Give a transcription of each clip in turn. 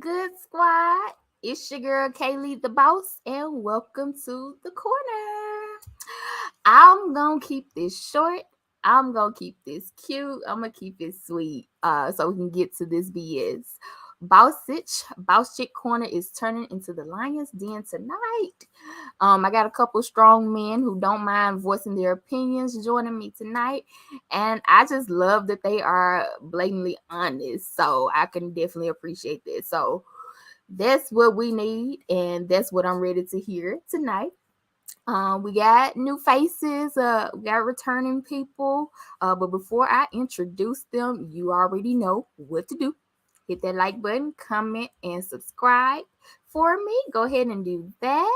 good, squad? It's your girl Kaylee the Boss, and welcome to the corner. I'm gonna keep this short. I'm gonna keep this cute. I'm gonna keep it sweet. So we can get to this BS. Boss Chick Corner is turning into the Lion's Den tonight. I got a couple strong men who don't mind voicing their opinions joining me tonight, and I just love that they are blatantly honest. So I can definitely appreciate that. So that's what we need, and that's what I'm ready to hear tonight. We got new faces, we got returning people. But before I introduce them, you already know what to do. Hit that like button, comment, and subscribe for me. Go ahead and do that.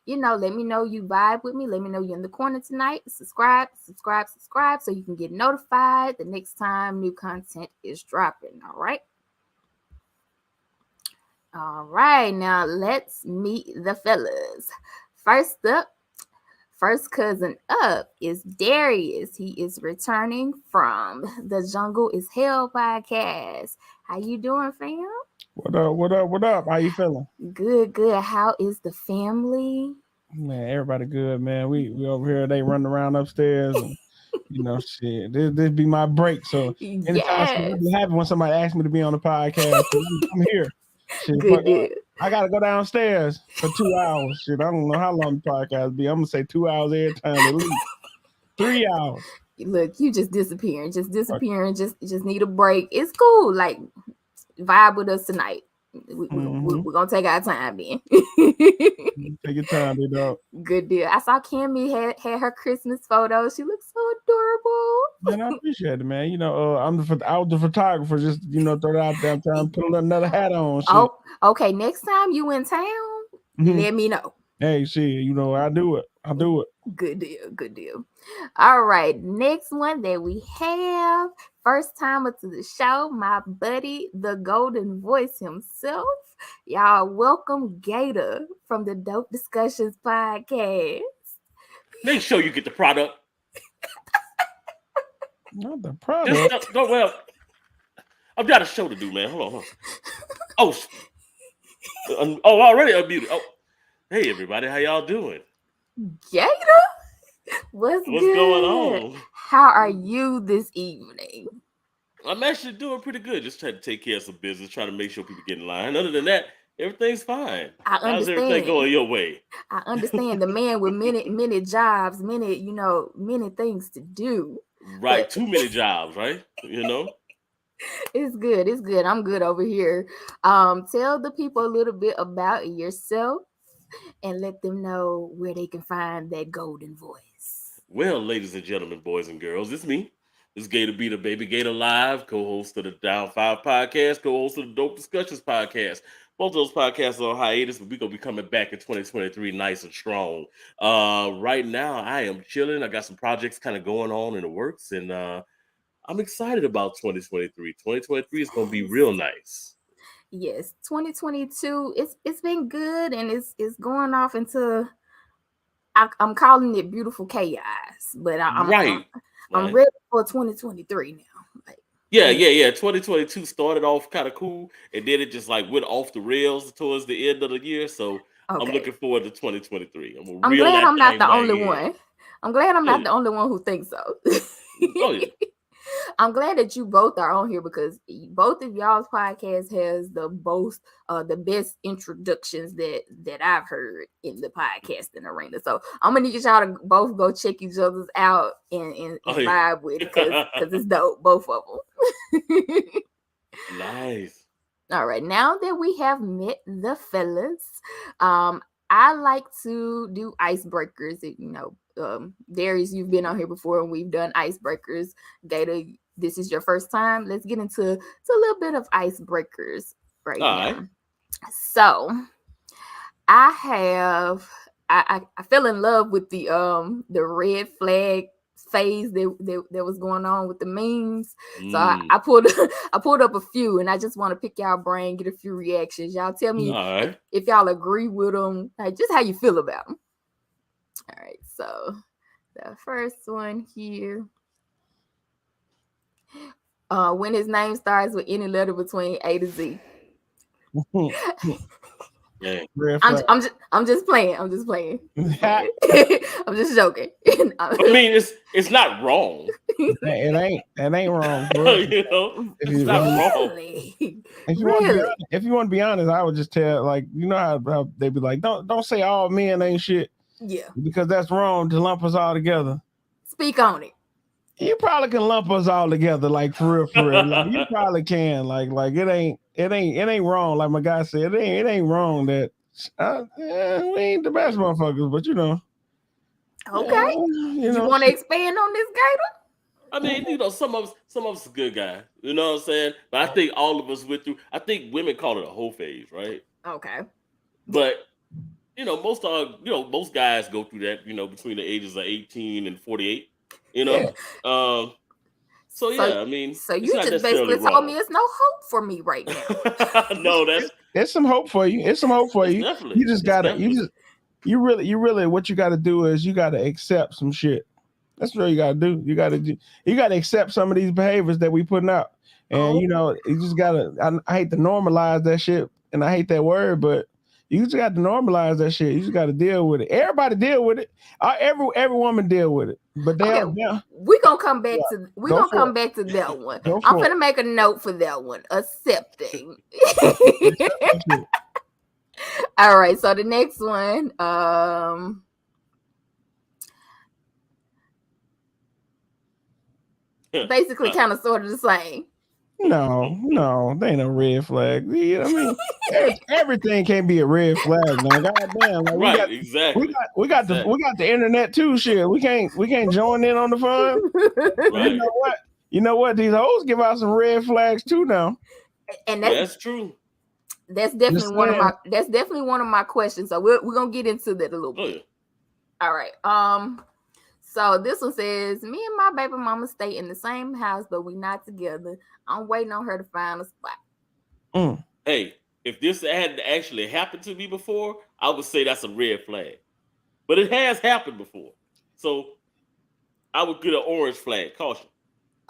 Let me know you vibe with me. Let me know you're in the corner tonight. Subscribe so you can get notified the next time new content is dropping. All right. All right, now let's meet the fellas. First cousin up is Darius. He is returning from the Jungle is Hell podcast. How you doing, fam? What up? What up? What up? How you feeling? Good, good. How is the family? Man, everybody good, man. We over here. They running around upstairs, and shit. This be my break. So anytime Yes. something happens when somebody asks me to be on the podcast, I'm here. Shit, Good deal. I gotta go downstairs for 2 hours. Shit, I don't know how long the podcast be. I'm gonna say 2 hours every time at least. 3 hours. Look, you just disappearing, Right. just need a break. It's cool. Like, vibe with us tonight. Mm-hmm. We're gonna take our time then. Take your time, big dog. Good deal. I saw Kimmy had her Christmas photo. She looks so adorable. Man, I appreciate it, man. I was the photographer. Just throw it out there. I'm trying to put another hat on. Shit. Oh, okay. Next time you in town, Mm-hmm. let me know. Hey, shit, I do it. I do it. Good deal. Good deal. All right. Next one that we have, first timer to the show, my buddy, the golden voice himself. Y'all welcome Gator from the Dope Discussions podcast. Make sure you get the product. Not the Just product. go well. I've got a show to do, man. Hold on. Already unmuted. Oh, hey everybody, how y'all doing? Gator, what's going good? on? How are you this evening? I'm actually doing pretty good. Just trying to take care of some business, trying to make sure people get in line. Other than that, everything's fine. I How's everything understand. going your way? I understand the man with many jobs, many things to do. Right, But too many jobs, right? it's good. It's good. I'm good over here. Tell the people a little bit about yourself and let them know where they can find that golden voice. Well, ladies and gentlemen, boys and girls, it's me. It's Gator Be the Baby Gator Live, co-host of the Down 5 podcast, co-host of the Dope Discussions podcast. Both of those podcasts are on hiatus, but we're going to be coming back in 2023 nice and strong. Right now, I am chilling. I got some projects kind of going on in the works, and I'm excited about 2023. 2023 is going to be real nice. Yes, 2022. It's been good, and it's going off into. I'm calling it beautiful chaos, but Right. I'm ready for 2023 now. Like, Yeah. 2022 started off kind of cool, and then it just like went off the rails towards the end of the year. So I'm okay. looking forward to 2023. I'm gonna I'm reel glad that I'm not thing the back only in. one. I'm glad I'm Oh not yeah. the only one who thinks so. Oh yeah. I'm glad that you both are on here because both of y'all's podcast has the best introductions that I've heard in the podcasting arena. So I'm gonna need y'all to both go check each other's out and Oh yeah. vibe with it because it's dope, both of them. Nice. All right, now that we have met the fellas, I like to do icebreakers. Darius, you've been on here before and we've done icebreakers. Gator, this is your first time. Let's get into a little bit of icebreakers right All right. now. So I have I fell in love with the red flag phase that was going on with the memes. So I pulled I pulled up a few, and I just want to pick y'all brain, get a few reactions. Y'all tell me All right. if y'all agree with them, like just how you feel about them. All right, so the first one here. When his name starts with any letter between A to Z. Yeah. Red I'm flag. I'm just playing. I'm just playing. I'm just joking. I mean, it's not wrong. It ain't wrong, bro. You know, If it's you not wrong. Really? if you want to be Really? honest, if you want to be honest, I would just tell, like, you know how they be like, don't say all men ain't shit, Yeah. because that's wrong to lump us all together. Speak on it. You probably can lump us all together, like, for real. Like, you probably can, like it ain't wrong. Like my guy said, it ain't wrong that we ain't the best motherfuckers, but Okay. You want to shit. expand on this, Gator? I mean, you know, some of us are good guys. You know what I'm saying? But I think all of us went through. I think women call it a whole phase, right? Okay. But you know, most guys go through that. You know, between the ages of 18 and 48. You know, Yeah. um. So So, yeah, I mean, so it's you not just necessarily basically told me wrong. it's no hope for me right now. No, that's It's some hope for you. It's some hope for it's you. definitely You just it's gotta. definitely. You really. What you gotta do is you gotta accept some shit. That's what you gotta do. You gotta accept some of these behaviors that we putting out, and Oh, you just gotta. I hate to normalize that shit, and I hate that word, but you just got to normalize that shit. You just got to deal with it. Everybody deal with it. Every woman deal with it, but okay. they'll We're gonna come back yeah, to go for it. that one. Go I'm for gonna make a note for that one. Accepting. it. Accept that shit. All right, so the next one, basically kind of sort of the same. No, they ain't no red flag. You know what I mean? Everything can't be a red flag now. Goddamn, like Right, exactly. Exactly. we got the internet too. Shit, we can't join in on the fun. You Right. know what? You know what? These hoes give out some red flags too now. And Yeah, that's true. that's Just definitely saying. one of my questions. So we're gonna get into that a little Oh bit. yeah. All right. So this one says, me and my baby mama stay in the same house, but we not together. I'm waiting on her to find a spot. Mm. Hey, if this had actually happened to me before, I would say that's a red flag. But it has happened before, so I would get an orange flag. Caution.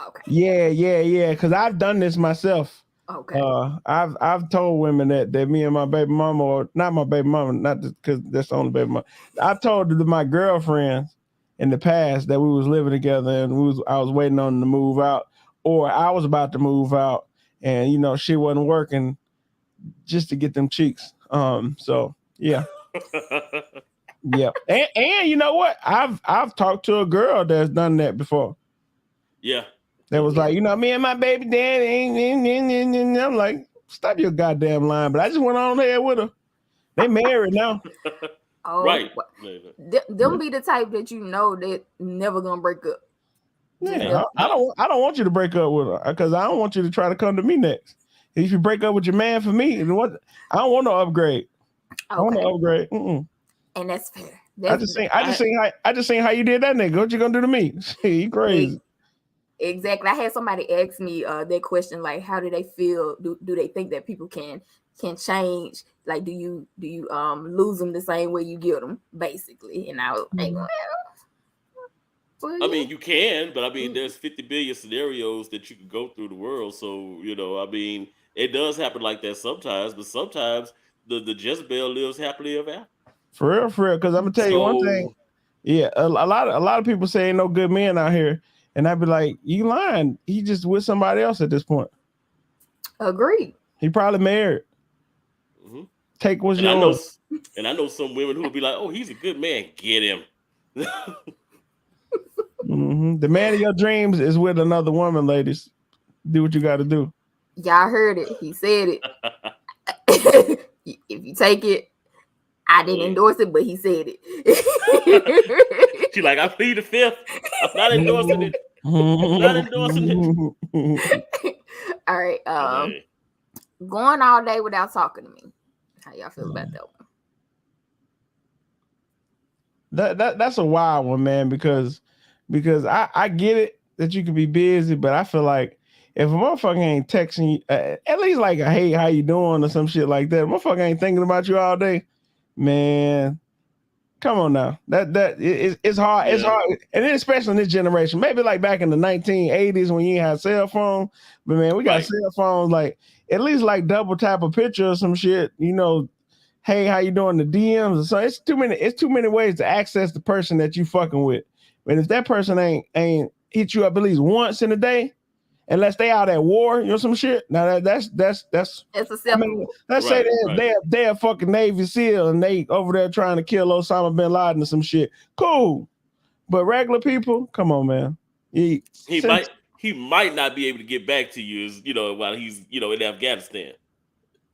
Okay. Yeah. Because I've done this myself. Okay. I've told women that me and my baby mama, or not my baby mama, not because that's the only baby mama. I've told my girlfriends in the past that we was living together, and I was waiting on them to move out, or I was about to move out, and shit wasn't working, just to get them cheeks. So yeah, yeah, and you know what? I've talked to a girl that's done that before. Yeah. That was Mhm. like, me and my baby daddy. I'm like, stop your goddamn line. But I just went on there with her. They married now. Oh, Right. them be the type that that never gonna break up. Just Yeah, never. I don't want you to break up with her, because I don't want you to try to come to me next. If you break up with your man for me, then what? I don't want no upgrade. I want Okay, no upgrade. Mm-mm. and that's fair. I That's just seen how you did that nigga. What you gonna do to me? You e- crazy? exactly. I had somebody ask me that question, like, how do they feel? Do they think that people can change? Like, do you lose them the same way you get them, basically? And I was like, well, I yeah. mean, you can, but I mean, there's 50 billion scenarios that you can go through the world. So, I mean, it does happen like that sometimes, but sometimes the Jezebel lives happily ever after. For real. Because I'm gonna tell you one thing. So, Yeah, a lot of people say ain't no good men out here, and I'd be like, you lying. He just with somebody else at this point. Agreed. He probably married. mhm. Take what's and I know, yours. s- and I know some women who will be like, "Oh, he's a good man. Get him." The man of your dreams is with another woman, ladies. Do what you got to do. Y'all heard it. He said it. If you take it, I didn't endorse it, but he said it. She like, I plead the fifth. I'm not endorsing it. Not endorsing it. All right. But hey, Going all day without talking to me. How y'all feel about that one? That's a wild one, man. Because I get it that you can be busy, but I feel like if a motherfucker ain't texting you, at least like a hey, how you doing or some shit like that, motherfucker ain't thinking about you all day, man. Come on now. It's hard. Yeah. It's hard. And then especially in this generation. Maybe like back in the 1980s when you ain't had cell phone. But man, we got Right. cell phones like at least like double tap a picture or some shit. You know, hey, how you doing? The DMs. So it's too many ways to access the person that you fucking with. But if that person ain't hit you up at least once in a day, unless they out at war, you know, some shit. Now that's It's I mean, acceptable. let's say Right. they're a fucking Navy SEAL and they over there trying to kill Osama bin Laden or some shit. Cool. But regular people, come on, man. He might not be able to get back to you, while he's in Afghanistan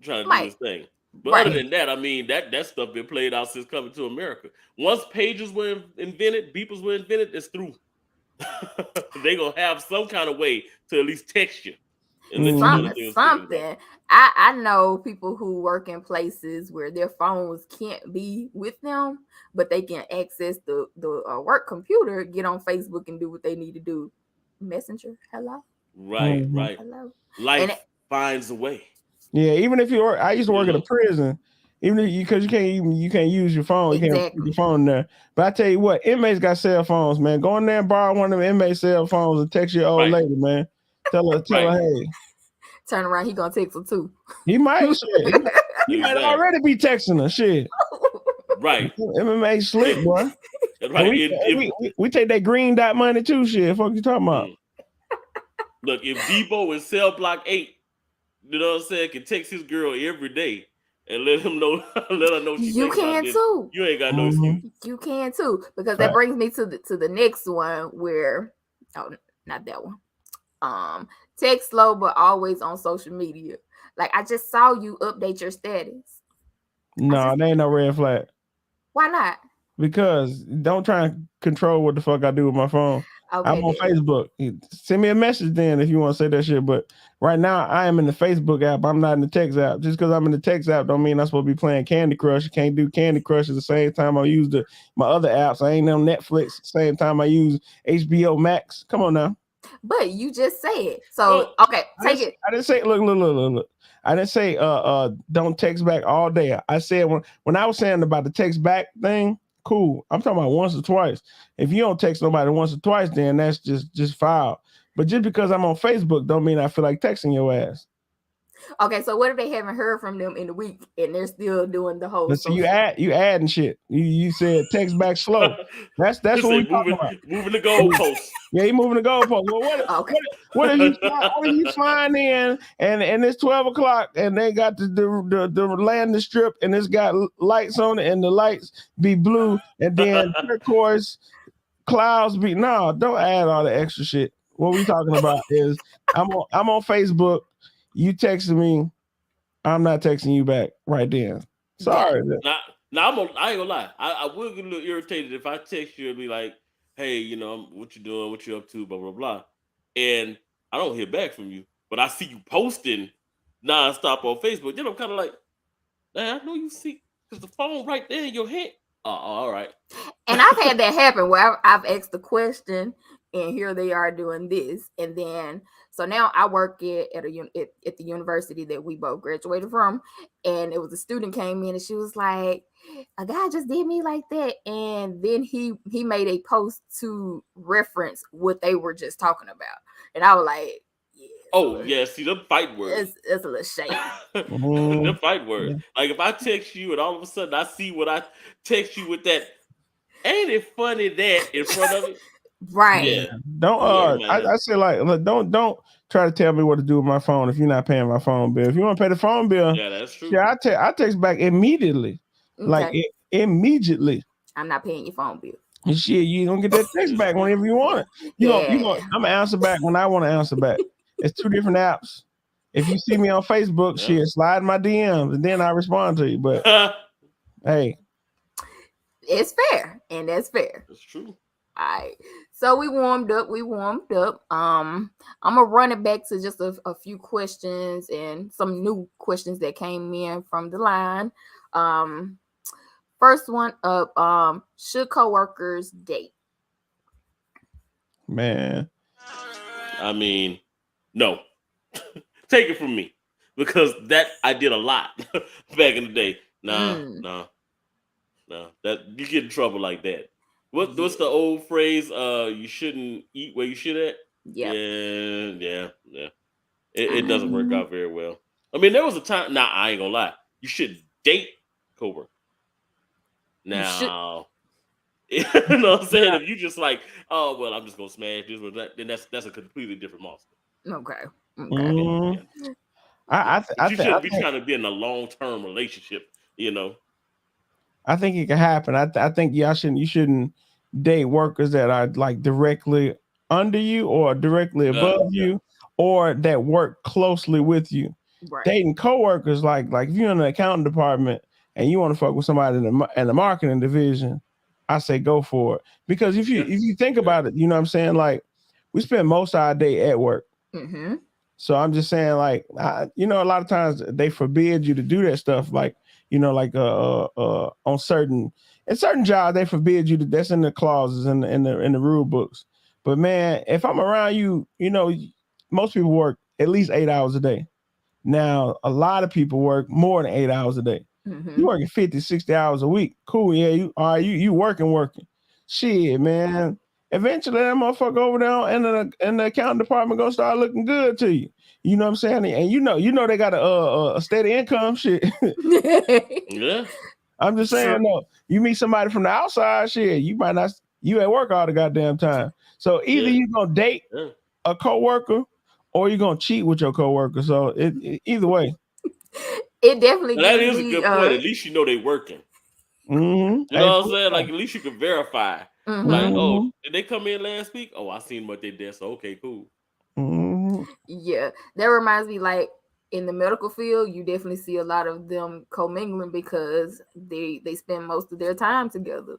trying to do Might. his thing. But other Right. than that, I mean that stuff been played out since coming to America. Once pages were invented, beepers were invented, it's through. They gonna have some kind of way to at least text you and let you know that they was thinking about Something. I know people who work in places where their phones can't be with them, but they can access the work computer, get on Facebook, and do what they need to do. Messenger, hello, Right. hello, and Life finds a way. Yeah, even if you work, I used to work at a Mhm. prison. Even if because you can't use your phone, you can't put exactly. your phone there. But I tell you what, inmates got cell phones, man. Go in there and borrow one of them inmate cell phones and text your old Right. lady, man. Tell her, Right. hey, Turn around, he gonna text them too. he might shit. He might Exactly. already be texting her shit. Right. MMA slick, And, boy. And right. we take that green dot money too, shit. Fuck you talking about? Look, if Debo in cell block 8, you know what I'm saying, can text his girl every day and let her know she You thinking about can it, too. you ain't got no Mm-hmm. excuse. You can too, because that Right. brings me to the next one where, oh, not that one. Text slow but always on social media. Like, I just saw you update your status. No, there ain't no red flag. Why not? Because don't try and control what the fuck I do with my phone. I'm Okay, on then. Facebook. Send me a message then if you want to say that shit. But right now I am in the Facebook app. I'm not in the text app. Just because I'm in the text app don't mean I'm supposed to be playing Candy Crush. I can't do Candy Crush at the same time I use my other apps. I ain't on Netflix at the same time I use HBO Max. Come on now. But you just said so. Well, Okay, take it. I didn't say look. I didn't say don't text back all day. I said when I was saying about the text back thing, cool. I'm talking about once or twice. If you don't text nobody once or twice, then that's just foul. But just because I'm on Facebook don't mean I feel like texting your ass. Okay, so what if they haven't heard from them in a week and they're still doing the whole But see, social? you adding shit. You said text back slow. That's they what say we talking about. moving the goalposts. Yeah, he moving the goalpost. Well, Okay. what are you flying in and it's 12 o'clock and they got the landing strip and it's got lights on it and the lights be blue and then turquoise clouds be don't add all the extra shit. What we talking about is I'm on Facebook, you texting me, I'm not texting you back right then. Sorry. Now I ain't gonna lie. I will get a little irritated if I text you and be like, "Hey, what you doing? What you up to? Blah blah blah," and I don't hear back from you, but I see you posting nonstop on Facebook. Then I'm kind of like, "Man, I know you see because the phone right there in your hand." Oh, all right. And I've had that happen where I've asked the question and here they are doing this. And then, so now I work at the university that we both graduated from. And it was a student came in and she was like, a guy just did me like that. And then he made a post to reference what they were just talking about. And I was like, yeah. Oh, yeah. See, them fight words. It's a little shady. The fight words. Like if I text you and all of a sudden I see what I text you with that, ain't it funny that in front of it? Right. Yeah. Don't Yeah, man. I say like look, don't try to tell me what to do with my phone if you're not paying my phone bill. If you want to pay the phone bill, Yeah, that's true. yeah, I text back immediately. Okay. Like immediately. I'm not paying your phone bill. And shit, you don't get that text back whenever you want it. I'm gonna answer back when I want to answer back. It's two different apps. If you see me on Facebook, shit, slide my DMs and then I respond to you. But hey, it's fair, and that's fair. That's true. All right. So we warmed up. I'm gonna run it back to just a few questions and some new questions that came in from the line. First one up, should coworkers date? Man. I mean, no. Take it from me. Because that I did a lot back in the day. Nah. No, that you get in trouble like that. What's the old phrase? You shouldn't eat where you should at. Yep. Yeah. It doesn't work out very well. I mean, there was a time. Nah, I ain't gonna lie. You should date coworker. You should. Now, you know what I'm saying? If you just like, oh well, I'm just gonna smash this or that, then that's a completely different monster. Okay. Okay. Mhm. Yeah. I But you shouldn't be trying to be in a long term relationship. You know. think it can happen. I think you shouldn't date workers that are like directly under you or directly above Yeah. you or that work closely with you. Right. Dating coworkers, like if you're in the accounting department and you want to fuck with somebody in the marketing division, I say go for it. Because if Yeah. you think about it, you know what I'm saying? Like we spend most of our day at work. Mm-hmm. So I'm just saying, like, a lot of times they forbid you to do that stuff. Like, like on certain jobs they forbid you to. That's in the clauses in the rule books. But man, if I'm around you, most people work at least 8 hours a day. Now, a lot of people work more than 8 hours a day. Mm-hmm. You working 50, 60 hours a week. Cool, yeah. You all right, you working. Shit, man. Eventually that motherfucker over there in the accounting department gonna start looking good to you. You know what I'm saying? And they got a steady income shit. Yeah. I'm just saying, True. no, you meet somebody from the outside, shit, you might not, you at work all the goddamn time. So either Yeah. you gonna date Yeah. a coworker or you gonna cheat with your coworker. So either way. It definitely Now, that gives is a me good point. At least you know they working. You Hey, know what I'm saying? Like at least you can verify. Like, mm-hmm. oh, mm-hmm, did they come in last week? Oh, I seen what they did. So okay, cool. mm-hmm. Yeah, that reminds me, like in the medical field, you definitely see a lot of them commingling because they spend most of their time together.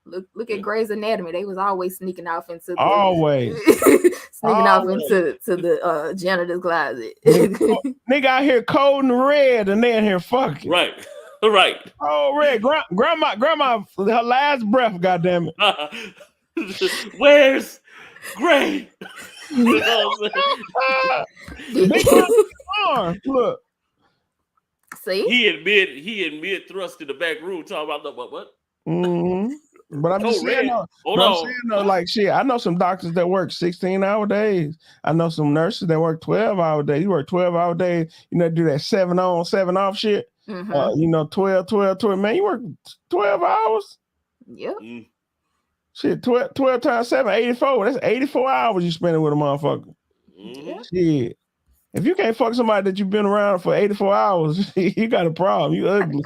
Look at Yeah. Grey's Anatomy; they was always sneaking off into the Always, sneaking off always. into the janitor's closet. Nigga out here cold and red, and they in here fucking. Right. Right. Oh, red. Grandma, her last breath. Goddamn Where's Gray? it. You know what I'm saying? Big arm. Look. See, He admit thrust in the back room talking about the what? Mm-hmm. But I'm just Code saying red. though. Hold But I'm on. saying though, What? like shit. I know some doctors that work 16-hour days. I know some nurses that work 12-hour days. You work 12-hour days. Do that 7 on, 7 off shit. mm-hmm. 12, 12, 12. Man, you work 12 hours. Yep. Mm, Shit, 12 times 7, 84. That's 84 hours you spending with a motherfucker. mm-hmm. Yep. Shit. If you can't fuck somebody that you've been around for 84 hours, you got a problem. You ugly.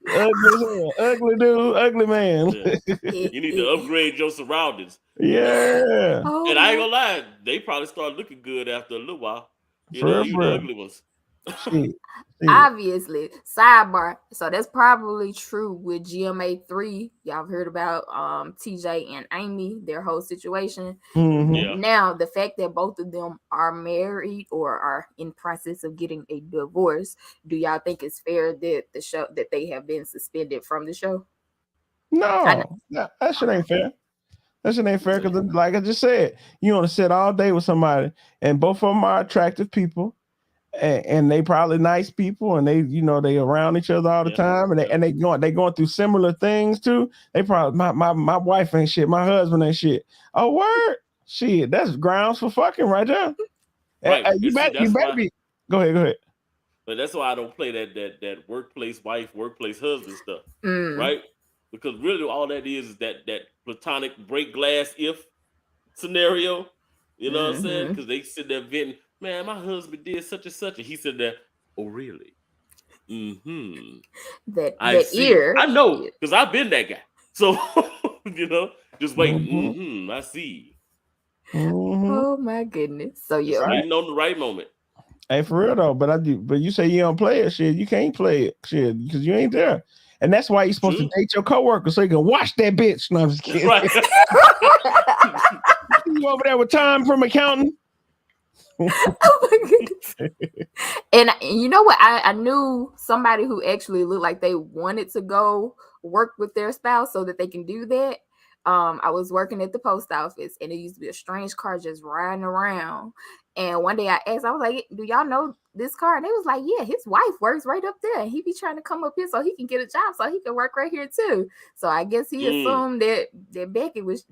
Ugly as hell. Ugly dude, ugly man. Yeah. You need to upgrade your surroundings. Yeah. Oh And I ain't my. gonna lie, they probably start looking good after a little while. For real, Even for the real. ugly ones. Shit. Shit. Obviously, sidebar. So that's probably true with GMA3. Y'all have heard about TJ and Amy, their whole situation. Mm-hmm. Yeah. Now, the fact that both of them are married or are in process of getting a divorce, do y'all think it's fair that they have been suspended from the show? I know. No, that shit Okay. ain't fair. That shit ain't fair Yeah. because, like I just said, you want to sit all day with somebody, and both of them are attractive people, and they probably nice people, and they around each other all the Yeah. time, and Yeah. they going through similar things too. They probably my wife ain't shit, my husband ain't shit. Oh word, shit, that's grounds for fucking right there. Right. You And see, you that's better why. be. Go ahead. But that's why I don't play that workplace wife, workplace husband stuff. Mm. Right? Because really all that is that platonic break glass if scenario. You know what I'm saying? Mm-hmm. Because they sit there venting, man, my husband did such and such, and he said there, oh really? Mm-hmm. I That see. ear. I know, Yeah. because I've been that guy. So, you know, just waiting. Mm-hmm. Mm-hmm. I see. Mm-hmm. Oh my goodness. So Just yeah. waiting on the right moment. Hey, for real though, but you say you don't play it, shit. You can't play it, shit, because you ain't there, and that's why you're supposed to True. date your coworker so you can watch that bitch. No, I'm just kidding. Right. You over there with time from accounting? Oh my goodness. And you know what? I knew somebody who actually looked like they wanted to go work with their spouse so that they can do that. I was working at the post office and it used to be a strange car just riding around. And one day I asked, I was like, do y'all know this car, and they was like, yeah, his wife works right up there, and he be trying to come up here so he can get a job, so he can work right here too. So I guess he assumed that Becky was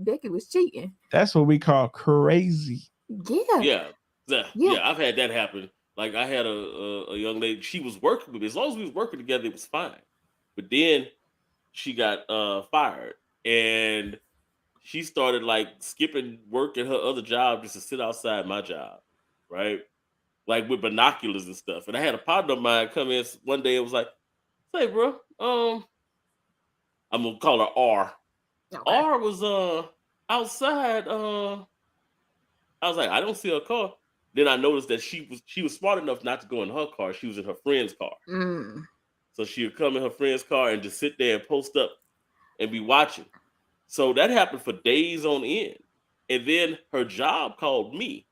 cheating. That's what we call crazy. Yeah. I've had that happen. Like I had a young lady, she was working with me. As long as we was working together, it was fine. But then she got fired, and she started like skipping work at her other job just to sit outside my job, right? Like with binoculars and stuff. And I had a partner of mine come in one day and was like, "Say, bro, I'm gonna call her R. Okay. R was outside. I was like, I don't see her car. Then I noticed that she was smart enough not to go in her car. She was in her friend's car. So she would come in her friend's car and just sit there and post up and be watching. So that happened for days on end. And then her job called me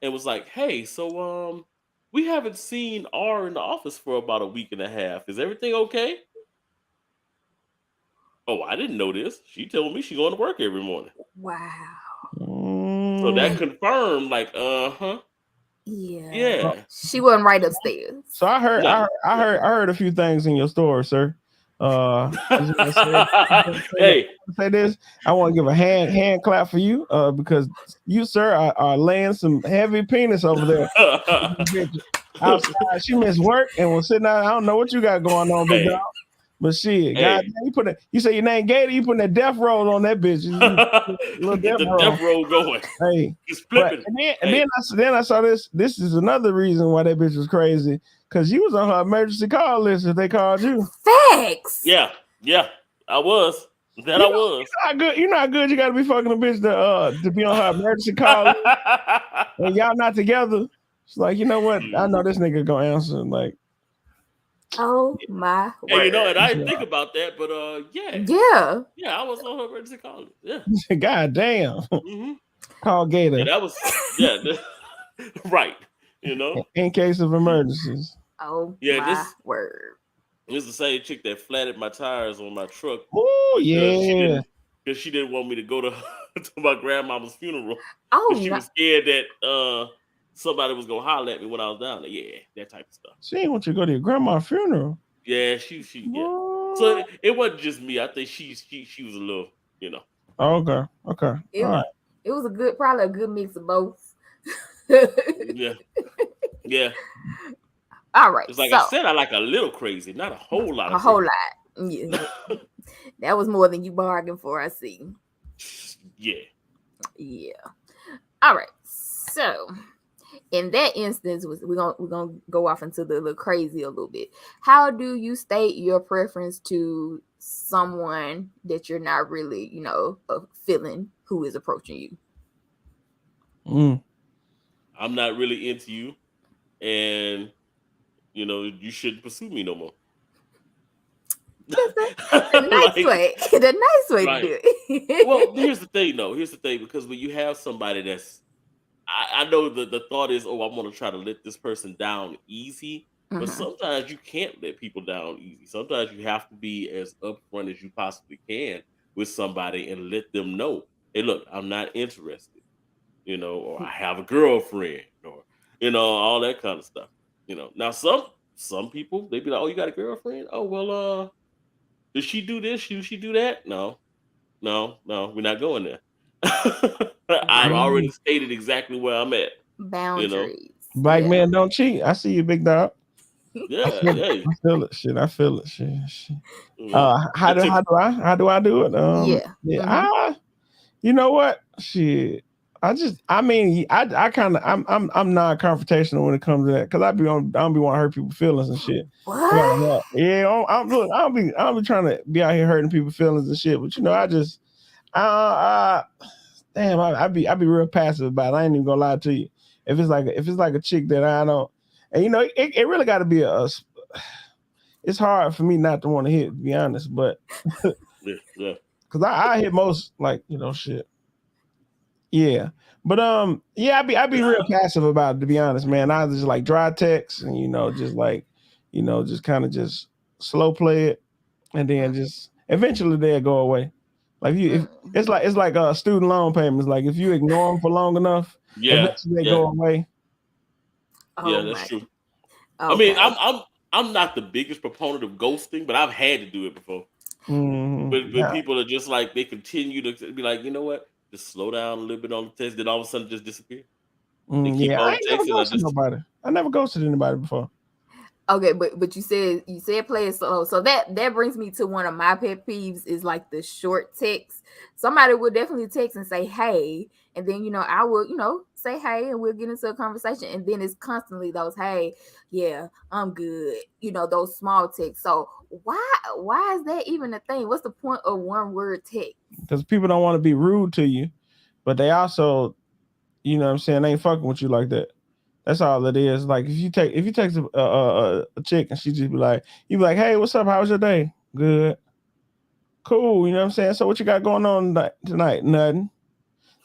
and was like, "Hey, so we haven't seen R in the office for about a week and a half. Is everything okay?" Oh, I didn't know this. She told me she going to work every morning. Wow. So that confirmed, like, yeah. She wasn't right upstairs. So I heard a few things in your story, sir. Hey, say this. I want to give a hand clap for you, because you, sir, are laying some heavy penis over there. Outside, she missed work and was sitting out. I don't know what you got going on, big dog. But shit, God, you say your name Gator, you putting that death roll on that bitch. Little death roll going. Hey, just flipping. Then I saw this. This is another reason why that bitch was crazy. Cause you was on her emergency call list if they called you. Facts. Yeah, I was. I was. You know how good you got to be fucking a bitch to be on her emergency call list. And y'all not together. It's like, you know what? I know this nigga gonna answer. Like, oh my word. And and I didn't think about that, but yeah, I was on her emergency call. Yeah. God damn. Mm-hmm. Call Gator. Yeah, that was right. In case of emergencies. Oh my word. This is the same chick that flattened my tires on my truck. Oh yeah. Because she didn't want me to go to my grandmama's funeral. Oh, she was scared that somebody was gonna holler at me when I was down there. Yeah, that type of stuff. She didn't want you to go to your grandma's funeral. Yeah, she yeah. So it wasn't just me. I think she was a little, Okay. It was probably a good mix of both. Yeah. All right. It's like I said, I like a little crazy, not a whole lot. A whole lot. Yeah. That was more than you bargained for, I see. Yeah. All right. So in that instance, we're gonna go off into the little crazy a little bit. How do you state your preference to someone that you're not really, feeling who is approaching you? I'm not really into you, and you shouldn't pursue me no more. The nice way right. to do it. Well, here's the thing, though. Because when you have somebody that's, I know the thought is, oh, I'm going to try to let this person down easy. But sometimes you can't let people down easy. Sometimes you have to be as upfront as you possibly can with somebody and let them know, hey, look, I'm not interested, or I have a girlfriend, or, all that kind of stuff. Now some people, they be like, oh, you got a girlfriend? Oh, well, does she do this? Does she do that? No, we're not going there. I've already stated exactly where I'm at. Boundaries. Black men don't cheat. I see you, big dog. Yeah, I feel it. Shit. How do I do it? You know what? Shit. I'm non-confrontational when it comes to that, because I don't be want to hurt people's feelings and shit. What? Yeah, I'll be trying to be out here hurting people's feelings and shit. But I'd be real passive about it. I ain't even gonna lie to you. If it's like a chick that I don't, and it really got to be it's hard for me not to want to hit, to be honest, but because I hit most, shit. Yeah. But I'd be real passive about it, to be honest, man. I just like dry text and just kind of just slow play it, and then just eventually they'll go away. Like it's like student loan payments. Like if you ignore them for long enough, eventually they go away. Yeah, that's true. I mean, Okay. I'm not the biggest proponent of ghosting, but I've had to do it before. But Yeah. people are just like they continue to be like, you know what? Just slow down a little bit on the text, then all of a sudden just disappear. They keep Yeah, I on ain't never texting. I ghosted just nobody. I never ghosted anybody before. Okay, but you said play it slow. So that brings me to one of my pet peeves is like the short text. Somebody would definitely text and say, hey, and then I would, say hey and we'll get into a conversation. And then it's constantly those, hey, yeah, I'm good, those small texts. So why is that even a thing? What's the point of one word text? Because people don't want to be rude to you, but they also, what I'm saying, they ain't fucking with you like that. That's all it is. Like if you text a chick and she just be like, you be like, hey, what's up? How was your day? Good, cool. You know what I'm saying? So what you got going on tonight? Nothing.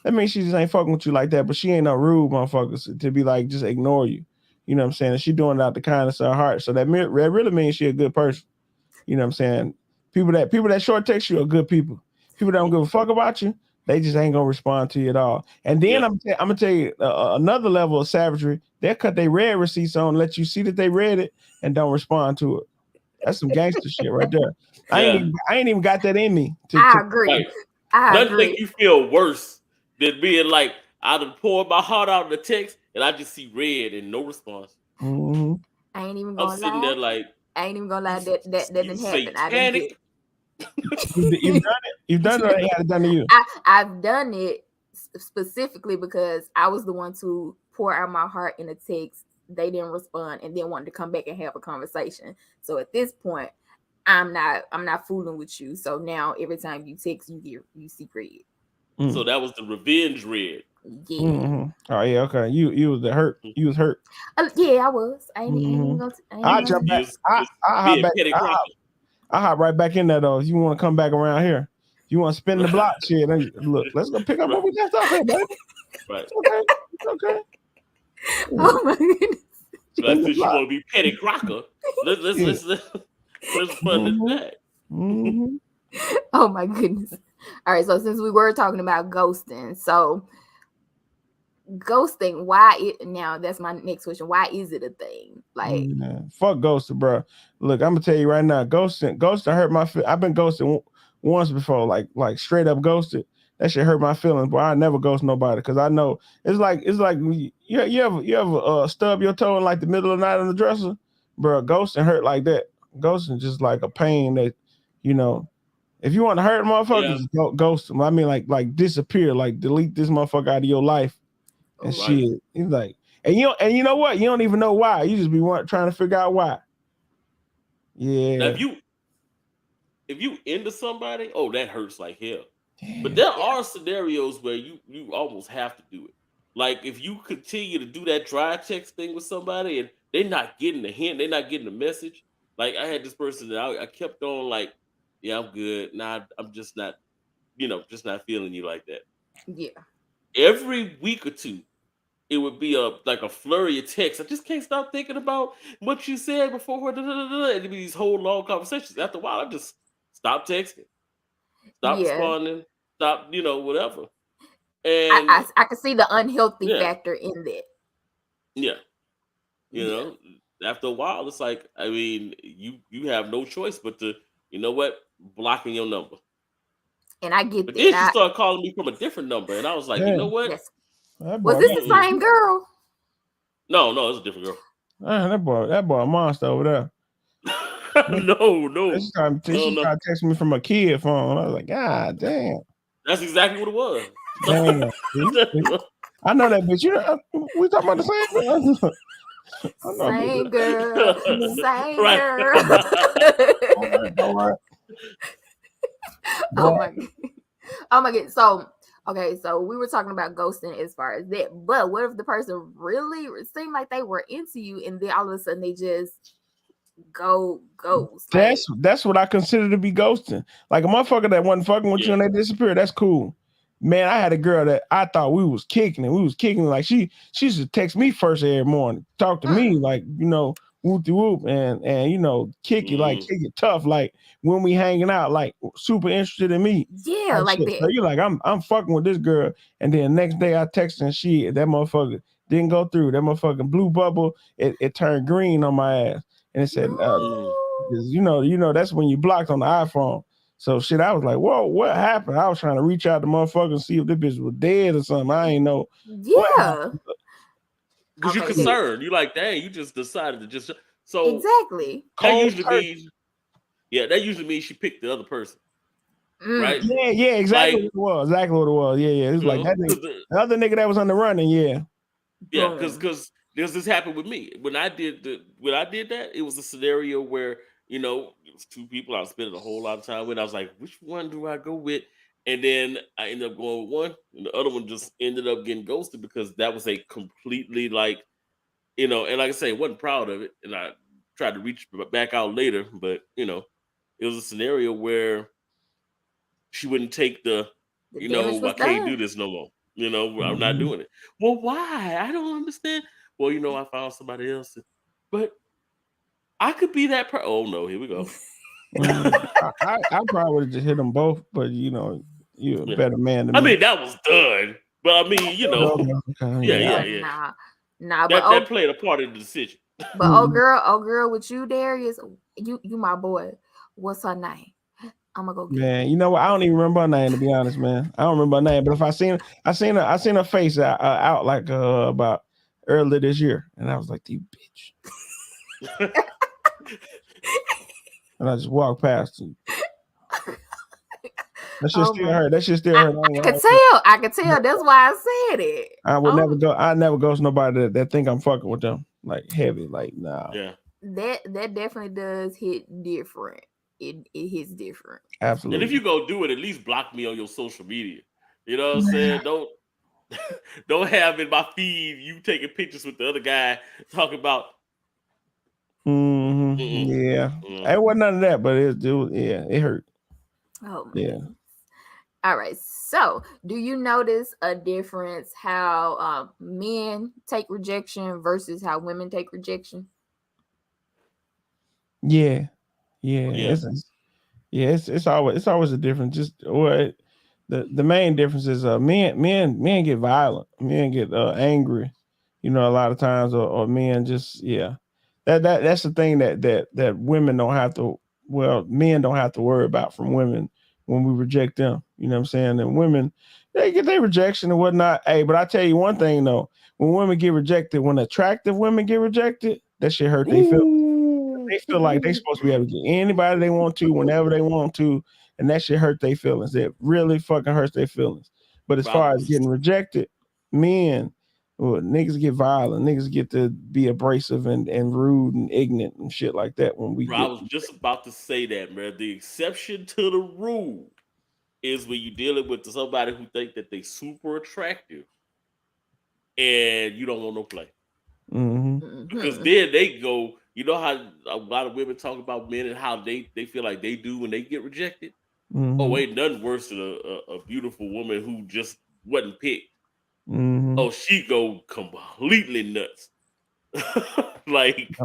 That means she just ain't fucking with you like that. But she ain't no rude motherfuckers to be like just ignore you. You know what I'm saying? And she doing it out the kindness of her heart. So that really means she a good person. You know what I'm saying? People that short text you are good people. People that don't give a fuck about you, they just ain't gonna respond to you at all. And then yeah. I'm gonna tell you another level of savagery. They'll cut their read receipts on, let you see that they read it, and don't respond to it. That's some gangster shit right there. Yeah. I ain't even got that in me I to agree. Right. I Nothing make agree. you feel worse than being like I done poured my heart out in the text and I just see red and no response. mm-hmm. I ain't even I'm gonna sitting there lie. like I ain't even gonna you lie. That you didn't happen. I didn't get. satanic. You've done it. You've done it, or they had it done to you. I've done it specifically because I was the one to pour out my heart in a text. They didn't respond and then wanted to come back and have a conversation. So at this point, I'm not fooling with you. So now every time you text, you see red. So that was the revenge red. Yeah. Mm-hmm. Oh yeah, okay. You was the hurt. You was hurt. Yeah, I was. I ain't Mm-hmm. even gonna. I ain't even I'll gonna. jump back. Just I hop being back. petty crocker. I hop right back in there though. If you want to come back around here, if you want to spin the block, shit. Look, let's go pick up Right. where we left off here, baby. Right. It's okay. It's okay. Yeah. Oh my goodness. Like Spin the since you block. want to be petty crocker, let's let's Yeah. let's let's run it Mm-hmm. back. Mm-hmm. Oh my goodness. All right. So since we were talking about ghosting, so ghosting, why it now? That's my next question. Why is it a thing? Like, Fuck ghosting, bro. Look, I'm gonna tell you right now, ghosting hurt my. I've been ghosted once before, like straight up ghosted. That shit hurt my feelings, but I never ghost nobody because I know it's like you ever stub your toe in like the middle of the night on the dresser, bro. Ghosting hurt like that. Ghosting just like a pain that, you know, if you want to hurt Yeah. motherfuckers, just ghost them. I mean, like disappear, like delete this motherfucker out of your life and oh, Right. shit. He's like, and you know what? You don't even know why. You just be trying to figure out why. Now Yeah. if you into somebody, oh that hurts like hell. But Yeah. there yeah, are scenarios where you almost have to do it. Like if you continue to do that dry text thing with somebody and they're not getting the hint, they're not getting the message. Like I had this person that I kept on like, yeah, I'm good. Nah, I'm just not, just not feeling you like that. yeah, Every week or two, it would be like a flurry of text. I just can't stop thinking about what you said before. Da, da, da, da, and it'd be these whole long conversations. After a while, I just stop texting, stop yeah. responding, stop, whatever. I, And I I can see the unhealthy yeah, factor in that. yeah, you Yeah, know, after a while, it's like, I mean, you have no choice but to, you know what, blocking your number. and I get But then that. she started calling me from a different number, and I was like, you know Damn. what? Yes. That Was boy, this the Mm-mm. same girl? No, it's a different girl. that boy a monster over there. No, She no, started, no, she no. started texting me from a kid phone. I was like, God damn. That's exactly what it was. Damn. See? I know that bitch. We talking about the same girl. I know, Same bitch. girl. Same Right. girl. All right. Oh Boy. my god. Oh my god. So okay, so we were talking about ghosting as far as that, but what if the person really seemed like they were into you and then all of a sudden they just go ghost? Like, That's what I consider to be ghosting. Like a motherfucker that wasn't fucking with you Yeah. and they disappear. That's cool. Man, I had a girl that I thought we was kicking it. We was kicking it. Like she used to text me first every morning, talk to me like, whoop de whoop and Mhm. kick it tough. Like when we hanging out, like super interested in me. yeah, Type like shit. So that. you like, I'm fucking with this girl. And then next day I text and that motherfucker didn't go through. That motherfucking blue bubble, it turned green on my ass, and it said, Mm. you know, that's when you blocked on the iPhone. So shit, I was like, whoa, what happened? I was trying to reach out to motherfucker and see if this bitch was dead or something. I ain't know what Yeah. happened. Because you're Okay, concerned. You like, dang, you just decided to just. So exactly. that Cold usually turkey. means, yeah, that usually means she picked the other person, right? Yeah, exactly Like, what it was. Exactly what it was. Yeah. It was you like know, that nigga, the other nigga that was on the running, yeah. yeah, Boom. because this happened with me when I did that. It was a scenario where it was two people I was spending a whole lot of time with. I was like, which one do I go with? And then I ended up going with one, and the other one just ended up getting ghosted because that was a completely like and like I say, wasn't proud of it, and I tried to reach back out later, but it was a scenario where she wouldn't take The damage I was can't do done. this no more. I'm not Mhm. doing it. Well, why? I don't understand. Well, I found somebody else, but I could be that person. Oh no, here we go. I probably would have just hit them both, but you're a Yeah, better man than I me. mean that was done, but I mean, Okay, yeah, yeah. yeah, Yeah, yeah. nah. But That played a part in the decision. Mhm. oh girl, with you, Darius, you my boy. What's her name? I'm gonna go get it. Man, you know what? I don't even remember her name, to be honest, man. I don't remember her name, but if I seen her face out like about earlier this year, and I was like, "You bitch," and I just walked past. And that shit Oh still my! hurt. That shit still hurt. I ain't I gonna could lie to you. tell. I could tell. That's why I said it. I would never Oh, go. I never ghost nobody that think I'm fucking with them. Like heavy. Like nah. Yeah, that definitely does hit different. It hits different. and if Absolutely. you go do it, at least block me on your social media. You know what I'm saying? Don't have in my feed you taking pictures with the other guy talking about. Mm-mm, Yeah. mm. It wasn't none of that, but yeah, it hurt. Oh my Yeah. goodness. All right. So, do you notice a difference how men take rejection versus how women take rejection? Yeah. Yeah. Yeah, It's always a difference. Just what the main difference is men get violent. Men get angry. A lot of times or men just that's the thing that women don't have to men don't have to worry about from women when we reject them. You know what I'm saying? And women they get their rejection and whatnot. Hey, but I tell you one thing though, when women get rejected, when attractive women get rejected, that shit hurt they feel. ooh, They feel like they supposed to be able to get anybody they want to whenever they want to, and that shit hurt their feelings. It really fucking hurts their feelings. But as bro, I far as was getting rejected, men, niggas get violent. Niggas get to be abrasive and rude and ignorant and shit like that when we bro, I get. was just about to say that, man. The exception to the rule is when you're dealing with somebody who think that they super attractive and you don't want no play. Mm-hmm. Because Hmm. then they go, you know how a lot of women talk about men and how they feel like they do when they get rejected. Oh, Mm-hmm. ain't nothing worse than a beautiful woman who just wasn't picked. Mm-hmm. Oh, she go completely nuts. Like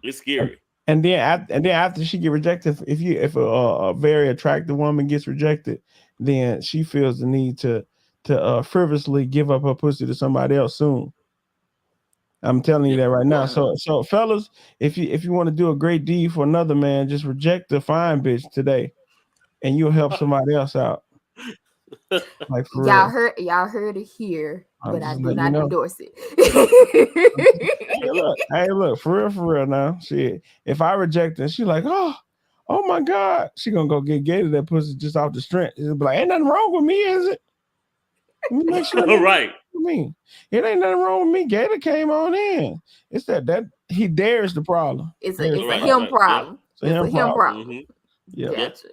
it's scary. And then after she get rejected, if a very attractive woman gets rejected, then she feels the need to frivolously give up her pussy to somebody else soon. I'm telling you Yeah. that right now. Hmm. So fellas, if you want to do a great deed for another man, just reject the fine bitch today, and you'll help somebody else out. Like for real. Y'all heard it here, I'm but I just do letting you not know. endorse it. Hey look, for real now. Shit. If I reject her, she like, oh my God. She gonna go get gay to that pussy just off the strength. She'll be like, ain't nothing wrong with me, is it? Let me make sure All nothing wrong right. with me. It ain't nothing wrong with me. Gator came on in. It's that he dares the problem. Dares It's All the a right. problem. him Right. Yeah. problem. It's a It's a him him problem. problem. Mm-hmm. Yeah. Yeah. Gotcha.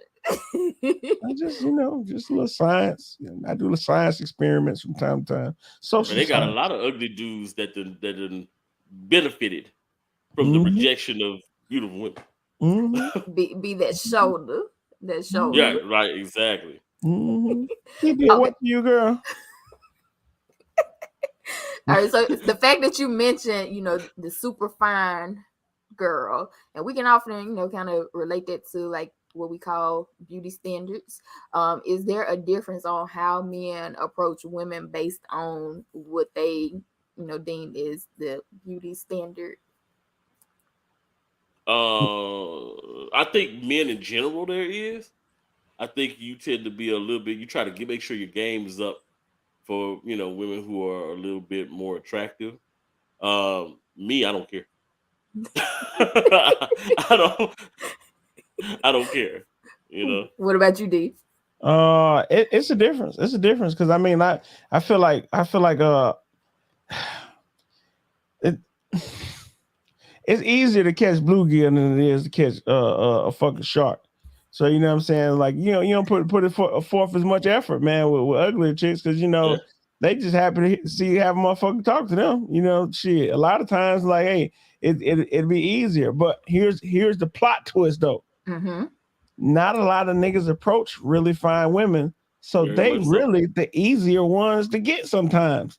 I just, just a little science. I do the science experiments from time to time. Man, Social they got a science. lot of ugly dudes that done benefited from the Mm-hmm. rejection of beautiful women. Mm-hmm. Be that shoulder. That Yeah. shoulder. Right. Exactly. Mm-hmm. He did Okay. what to you, girl? All right. So the fact that you mentioned, the super fine girl, and we can often, kind of relate that to like what we call beauty standards. Is there a difference on how men approach women based on what they, deem is the beauty standard? I think men in general there is. I think you tend to be a little bit. You try to make sure your game is up for women who are a little bit more attractive. Me, I don't care. I don't. I don't care. What about you, D? It's a difference. It's a difference because I mean, I feel like it. It's easier to catch bluegill than it is to catch a fucking shark. So you know what I'm saying? Like you don't put it forth as much effort, man, with uglier chicks because Yeah. they just happy to see have a motherfucker talk to them. Shit. A lot of times, like, hey, it'd be easier. But here's the plot twist though. Mm-hmm. Not a lot of niggas approach really fine women, so Very they much so. really the easier ones to get sometimes.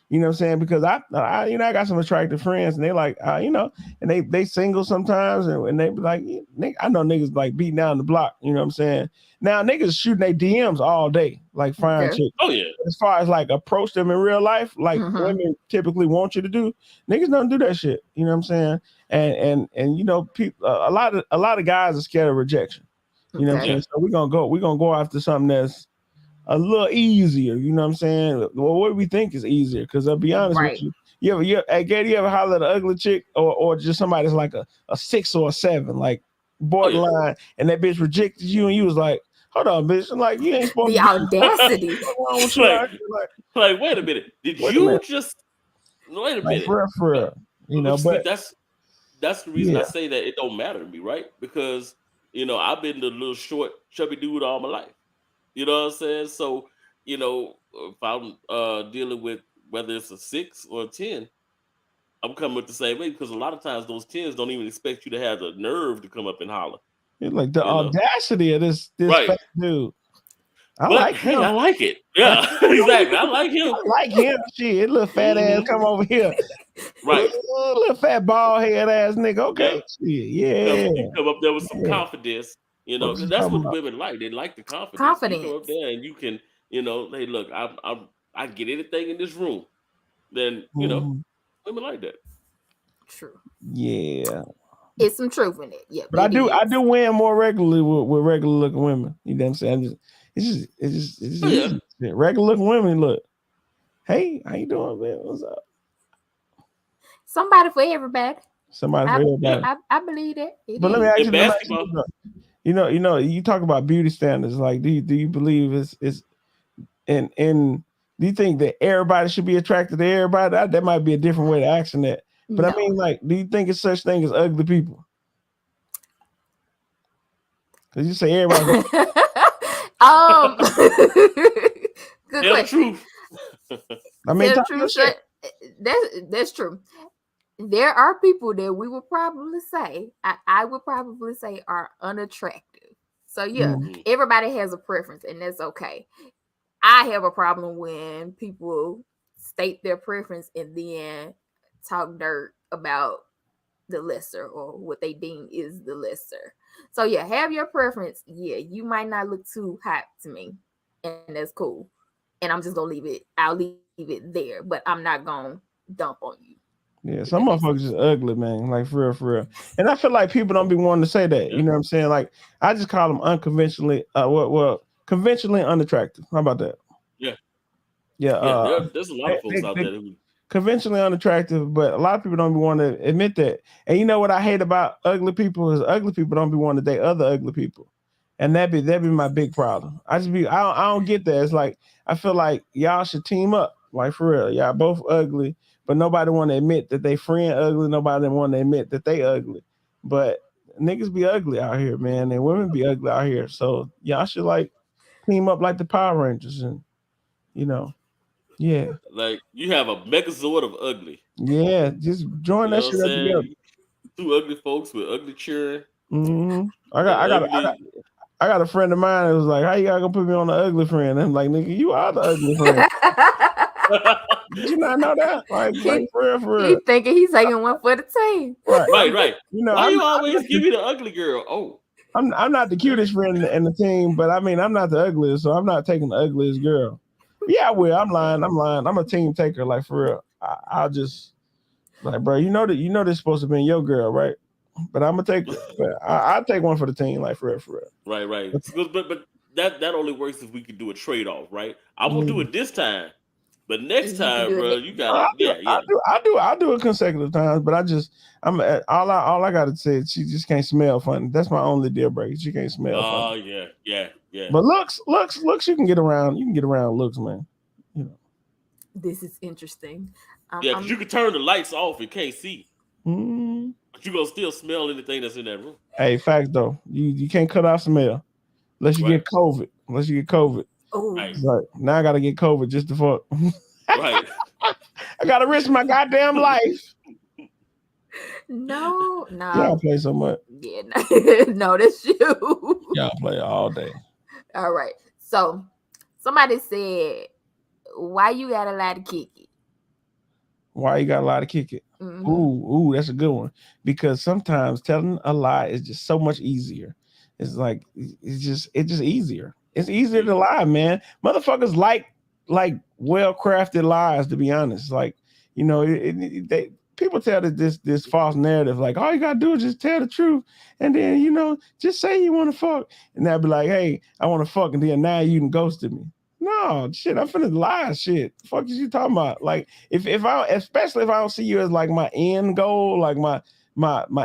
You know what I'm saying? Because I got some attractive friends and they like, and they single sometimes and they be like, I know niggas like beating down the block. You know what I'm saying? Now niggas shooting their DMs all day, like fine Okay. chicks. Oh yeah. As far as like approach them in real life, like women typically want you to do, niggas don't do that shit. You know what I'm saying? And people, a lot of guys are scared of rejection. You know what I'm saying? So we're gonna go after something that's a little easier, you know what I'm saying? Well, what do we think is easier? Because I'll be honest with you. Hey, Gator, you ever holler at an ugly chick or just somebody that's like a 6 or a 7, like borderline, and that bitch rejected you and you was like, hold on, bitch. I'm like, you ain't supposed The to audacity. what's wrong with you? Like, wait a minute. Did Wait a you minute. just wait a Like, minute? for real, But but that's the reason I say that it don't matter to me, right? Because I've been the little short, chubby dude all my life. You know what I'm saying? So, if I'm dealing with whether it's a 6 or a 10, I'm coming with the same way because a lot of times those 10s don't even expect you to have the nerve to come up and holler. like the audacity of this Right. fat dude. I But like hey, him. I like it. Yeah, exactly. I like him. I like him. Shit, little fat ass come over here. Right. Little fat bald head ass nigga. Okay. Yeah. Yeah. You come up there with some confidence, because that's what women like. They like the confidence. You come up there and you can, hey, look, I get anything in this room. Then women like that. True. Yeah. It's some truth in it. Yeah. But I do win more regularly with regular looking women. You know what I'm saying? It's just easy. Regular looking women look. Hey, how you doing, man? What's up? Somebody for everybody. Somebody for everybody. I believe that. But let me ask you, you talk about beauty standards. Like, do you believe it's and do you think that everybody should be attracted to everybody? That might be a different way to action that. But I mean, like, do you think it's such thing as ugly people? Because you say everybody. Good question. I mean, that's true. There are people that we would probably say, I would probably say, are unattractive. So everybody has a preference, and that's okay. I have a problem when people state their preference and then talk dirt about the lesser or what they deem is the lesser. So have your preference. You might not look too hot to me, and that's cool. And I'm just gonna leave it. I'll leave it there, but I'm not gonna dump on you. Yeah, some motherfuckers is ugly, man. Like for real. And I feel like people don't be wanting to say that. You know what I'm saying? Like I just call them unconventionally, conventionally unattractive. How about that? Yeah. There's a lot of folks out there who conventionally unattractive, but a lot of people don't be wanting to admit that. And you know what I hate about ugly people is ugly people don't be wanting to date other ugly people. And that'd be my big problem. I don't get that. It's like I feel like y'all should team up. Like for real. Y'all both ugly, but nobody want to admit that they friend ugly. Nobody want to admit that they ugly. But niggas be ugly out here, man, and women be ugly out here. So y'all should like team up like the Power Rangers and yeah. Like you have a megazord of ugly. Yeah, just join that shit up together. 2 ugly folks with ugly cheering. I got a friend of mine that was like, "How you gonna put me on the ugly friend?" And I'm like, "Nigga, you are the ugly friend." Did you not know that? Like for real. He thinking he's taking one for the team. Right. Why you always give me the ugly girl? Oh. I'm not the cutest friend in the team, but I mean I'm not the ugliest, so I'm not taking the ugliest girl. But yeah, I will. I'm lying. I'm lying. I'm a team taker, like for real. I'll just like, bro, you know this supposed to be your girl, right? But I'm gonna take her. But I'll take one for the team, like for real, for Right, right. real. But that only works if we can do a trade off, right? I won't do Mm. it this time, but next You can time, do bro, it. you No, I gotta, do, yeah, I yeah. do, I do, I do it consecutive times. But all I gotta say is she just can't smell funny. That's my only deal breaker. She can't smell funny. Oh yeah, yeah, yeah. But looks, you can get around. You can get around looks, man. You know. This is interesting. Yeah, because I'm you can turn the lights off and can't see, Mm. but you gonna still smell anything that's in that room. Hey, facts though. You can't cut off smell unless you Right, get COVID. Unless you get COVID. oh right, It's like now I gotta get COVID just to fuck. right. I gotta risk my goddamn life. no, Y'all no, play so much. yeah, no, that's you. Y'all play all day. All right. So somebody said, "Why you gotta lie to kick it?" Why you got a lot to kick it? Mm-hmm. Ooh, that's a good one. Because sometimes telling a lie is just so much easier. It's like it's just easier. It's easier to Mhm. lie, man. Motherfuckers like well crafted lies. To be honest, like they people tell this false narrative. Like all you gotta do is just tell the truth, and then just say you want to fuck, and they'll be like, hey, I want to fuck, and then now you done ghosted me. No, shit, I'm finna lie. Shit, the fuck is you talking about? Like, if I, especially if I don't see you as like my end goal, like my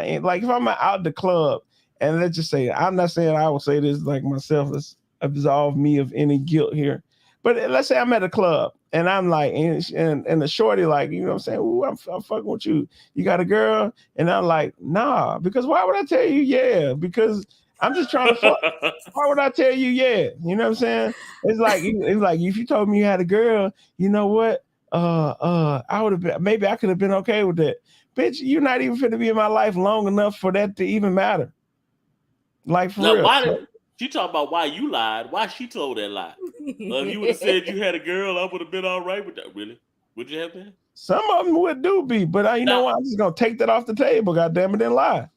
end, like if I'm out the club, and let's just say, I'm not saying I will say this like myself. Let's absolve me of any guilt here. But let's say I'm at a club and I'm like, and the shorty like, what I'm saying? Ooh, I'm fucking with you. You got a girl, and I'm like, nah, because why would I tell you? Yeah, because I'm just trying to fuck. Why would I tell you? Yeah, you know what I'm saying? It's like if you told me you had a girl, you know what? I would have been, maybe I could have been okay with that. Bitch, you're not even fit to be in my life long enough for that to even matter. Like for Now, real. why did she talk about why you lied? Why she told that lie? If you would have said you had a girl, I would have been all right with that. Really? Would you have been? Some of them would do be, but you know Now, what? I'm just gonna take that off the table. God damn it, and lie.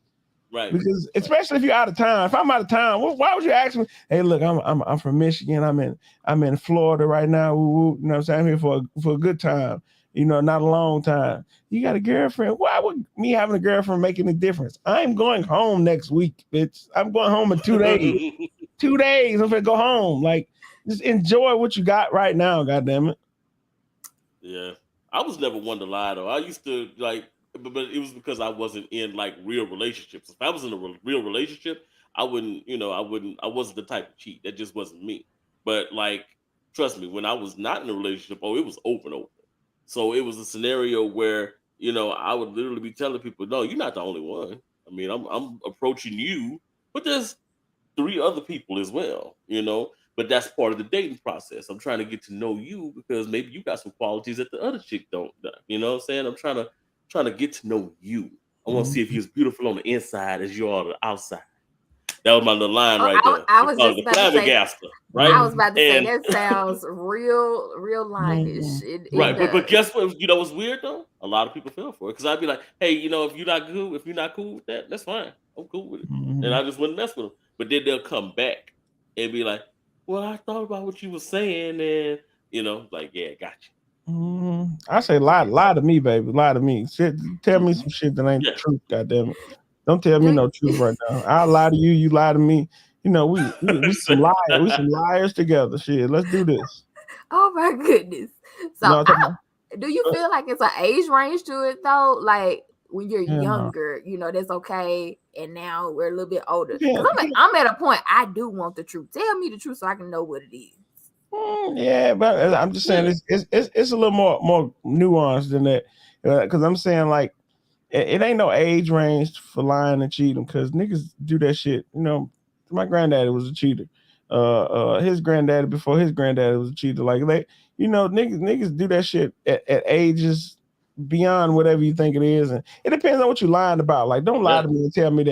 right, Because right. especially if you're out of town. If I'm out of town, why would you ask me? Hey, look, I'm from Michigan. I'm in Florida right now. Woo, woo. You know what I'm saying? I'm here for a good time. Not a long time. You got a girlfriend? Why would me having a girlfriend make any difference? I'm going home next week, bitch. I'm going home in 2 days. 2 days. I'm gonna go home. Like, just enjoy what you got right now. God damn it. Yeah, I was never one to lie though. I used to like, but it was because I wasn't in like real relationships. If I was in a real relationship, I wouldn't, I wasn't the type to cheat. That just wasn't me. But like, trust me, when I was not in a relationship, oh, it was open. So it was a scenario where I would literally be telling people, no, you're not the only one. I mean, I'm approaching you, but there's three other people as well. But that's part of the dating process. I'm trying to get to know you because maybe you got some qualities that the other chick don't. You know what I'm saying? I'm trying to get to know you. I want to see if Mhm. you're as beautiful on the inside as you are on the outside. That was my little line Oh, right there. I They was call it just the about to say. flabbergaster, right? I Mhm. was about to say And that sounds real lineish. Mhm. It right, but does. guess what? What's weird though? A lot of people fell for it because I'd be like, hey, if you're not cool with that, that's fine. I'm cool with it, and Mhm. I just wouldn't mess with them. But then they'll come back and be like, well, I thought about what you were saying, and like, yeah, got I say lie to me, baby. Lie to me. Shit, tell me you. some shit that ain't the Yeah, truth. God damn it. Don't tell me Do no truth right now. I lie to you. You lie to me. We some So- liars. We some liars together. Shit, let's do this. oh my goodness. So You know what I'm talking do you about? feel like it's an age range to it though? Like when you're Yeah, no. younger, that's okay. And now we're a little bit older. Yeah, Because I'm at a point I do want the truth. Tell me the truth so I can know what it is. yeah, but I'm just saying yeah, it's a little more nuanced than that. Because I'm saying like it ain't no age range for lying and cheating because niggas do that shit. My granddaddy was a cheater. His granddaddy before his granddaddy was a cheater. Like niggas do that shit at ages beyond whatever you think it is, and it depends on what you lying about. Like, don't lie yeah, to me and tell me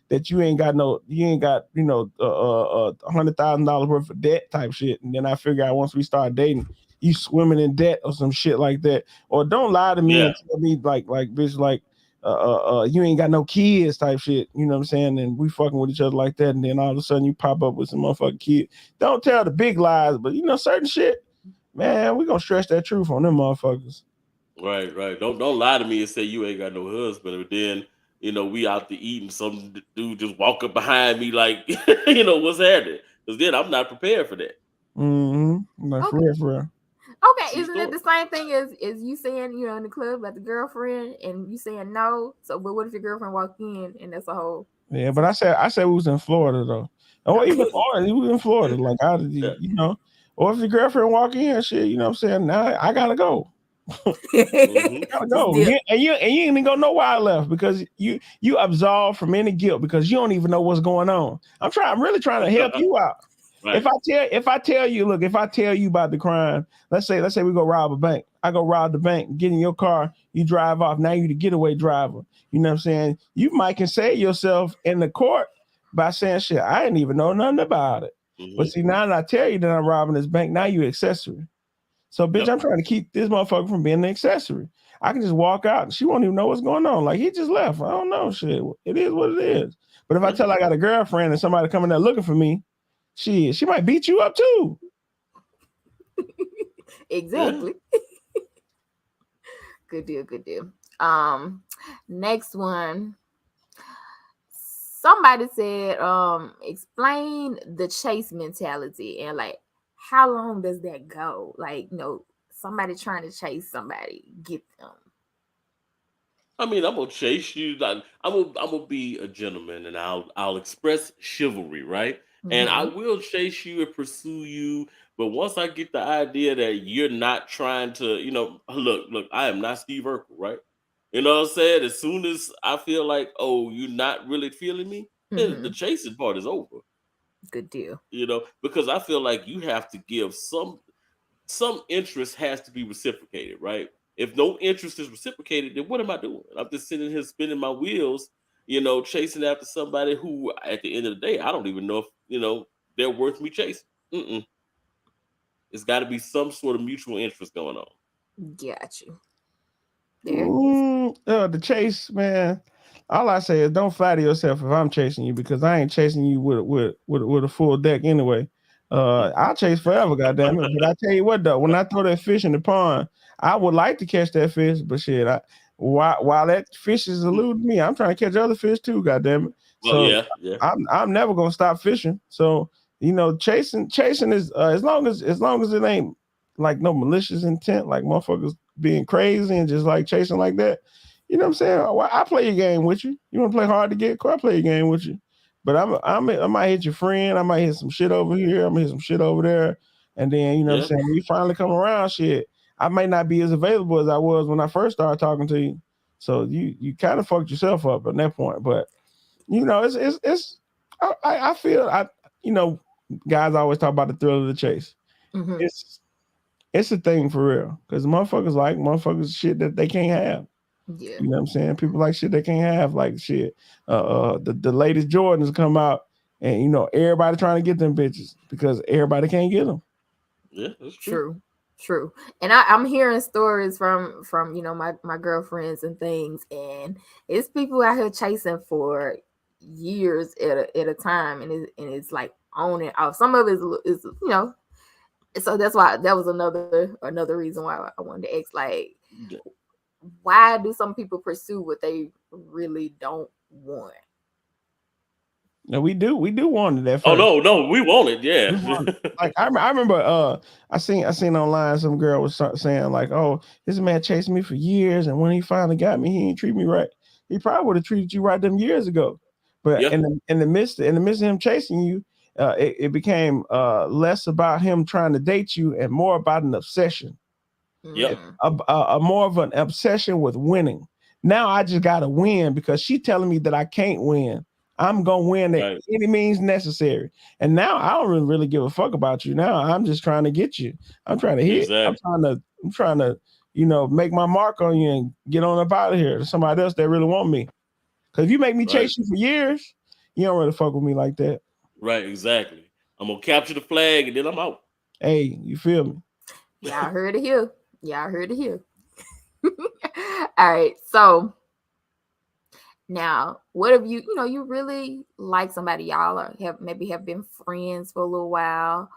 that you ain't got $100,000 worth of debt type shit, and then I figure out once we start dating, you swimming in debt or some shit like that. Or don't lie to me yeah. and tell me like bitch like you ain't got no kids type shit. You know what I'm saying? And we fucking with each other like that, and then all of a sudden you pop up with some motherfucking kid. Don't tell the big lies, but certain shit, man, we gonna stretch that truth on them motherfuckers. Right, right. Don't lie to me and say you ain't got no husband, but then we out to eat and some dude just walk up behind me like what's happening? Because then I'm not prepared for that. Like for Okay. real, for real. Okay, True isn't it story. the same thing as you saying in the club about the girlfriend and you saying no? So, but what if your girlfriend walked in and that's a whole Yeah, but I said we was in Florida though, or even okay? Florida. We was in Florida. Yeah, Like how did yeah. or if your girlfriend walk in, shit, you know what I'm saying? Nah, I gotta go. Mm-hmm. Gotta Just go. dip. You ain't even gonna know why I left because you absolved from any guilt because you don't even know what's going on. I'm really trying to help you out. Right. If I tell you, look, if I tell you about the crime, let's say we go rob a bank. I go rob the bank, get in your car, you drive off. Now you the getaway driver. You know what I'm saying? You might can save yourself in the court by saying shit. I didn't even know nothing about it. But Mm-hmm. see, now that I tell you that I'm robbing this bank, now you accessory. So, bitch, Yep. I'm trying to keep this motherfucker from being an accessory. I can just walk out and she won't even know what's going on. Like, he just left. I don't know. Shit. It is what it is. But if I Yeah. tell her I got a girlfriend and somebody coming there looking for me, she might beat you up too. Yeah. Exactly. Good deal. Good deal. Next one. Somebody said, explain the chase mentality and like how long does that go? Like, somebody trying to chase somebody, get them. I mean, I'm gonna chase you. Like I'm gonna be a gentleman, and I'll express chivalry, right? And I Mm-hmm. will chase you and pursue you. But once I get the idea that you're not trying to, look, I am not Steve Urkel, right? You know what I'm saying? As soon as I feel like, oh, you're not really feeling me, then the Mm-hmm. chasing part is over. Good deal. Because I feel like you have to give some interest has to be reciprocated, right? If no interest is reciprocated, then what am I doing? I'm just sitting here spinning my wheels, chasing after somebody who, at the end of the day, I don't even know if they're worth me chasing. Mm-mm. It's got to be some sort of mutual interest going on. Got you. There. The chase, man. All I say is don't flatter yourself if I'm chasing you because I ain't chasing you with a full deck anyway. I'll chase forever, goddamn it. But I tell you what though, when I throw that fish in the pond, I would like to catch that fish, but shit, while that fish is eluding me, I'm trying to catch other fish too, goddamn it. Well, So yeah, yeah, I'm never gonna stop fishing. So chasing is as long as it ain't like no malicious intent, like motherfuckers being crazy and just like chasing like that. You know what I'm saying? I play your game with you. You want to play hard to get? I play your game with you. But I might hit your friend. I might hit some shit over here. I might hit some shit over there. And then, you know what I'm yeah. saying? When you finally come around, shit, I may not be as available as I was when I first started talking to you. So you kind of fucked yourself up at that point. But it's I feel guys always talk about the thrill of the chase. Mm-hmm. It's it's a thing for real. Because motherfuckers like motherfuckers shit that they can't have. Yeah. You know what I'm saying? People like shit they can't have, like shit. The latest Jordans come out, and everybody trying to get them bitches because everybody can't get them. Yeah, that's true. True. True. And I'm hearing stories from my girlfriends and things, and it's people out here chasing for years at a time, and it's like on and off. Some of it is so that's why that was another reason why I wanted to ask, like, Yeah. why do some people pursue what they really don't want? No, we do want it at Oh first. no, we want it. We Yeah. want like I remember I seen online some girl was saying like, oh, this man chased me for years, and when he finally got me, he didn't treat me right. He probably would have treated you right them years ago. But Yeah. in the midst of him chasing you, it became less about him trying to date you and more about an obsession, Yep. Mm, a more of an obsession with winning. Now I just gotta win because she telling me that I can't win. I'm gonna win at Right. any means necessary. And now I don't really give a fuck about you. Now I'm just trying to get you. I'm trying to hit. Exactly. I'm trying to, make my mark on you and get on up out of here to somebody else that really want me. Cause if you make me Right. chase you for years, you don't really fuck with me like that. Right. Exactly. I'm gonna capture the flag and then I'm out. Hey, you feel me? y'all heard it here. Y'all heard it here. All right. So Now, what if you really like somebody, y'all are, have been friends for a little while,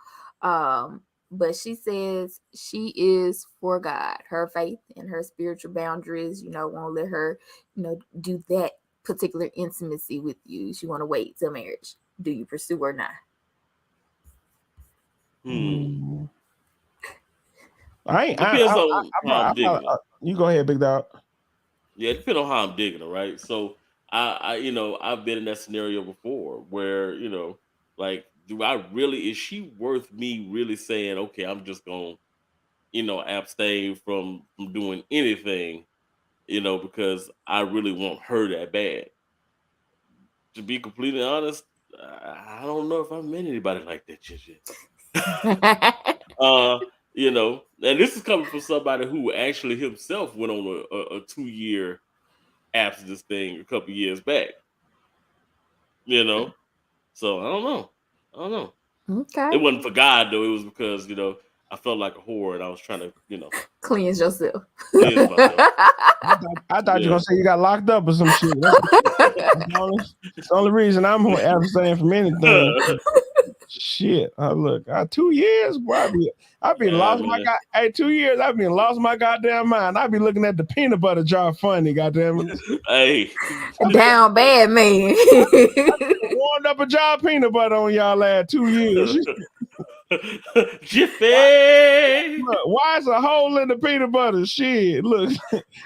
but she says she is for God, her faith and her spiritual boundaries, won't let her, do that particular intimacy with you. She want to wait till marriage. Do you pursue or not? Depends on how I'm digging it. You go ahead, big dog. Yeah, it depends on how I'm digging it, right? So I've been in that scenario before where, like, do I really, is she worth me really saying, okay, I'm just gonna, abstain from doing anything, because I really want her that bad. To be completely honest, I don't know if I've met anybody like that just yet. And this is coming from somebody who actually himself went on a 2 year abstinence thing a couple years back. So I don't know. Okay. It wasn't for God though. It was because I felt like a whore and I was trying to Cleanse yourself. cleanse myself. I thought you were gonna say you got locked up or some shit. That's the only reason I'm abstaining from anything. Shit, look, 2 years, boy, I be lost my god. Hey, 2 years, I been lost my goddamn mind. I be looking at the peanut butter jar funny, goddamn it. Hey, down bad man. I warmed up a jar of peanut butter on y'all last 2 years. Jiffy. Look, why is a hole in the peanut butter? Shit, look,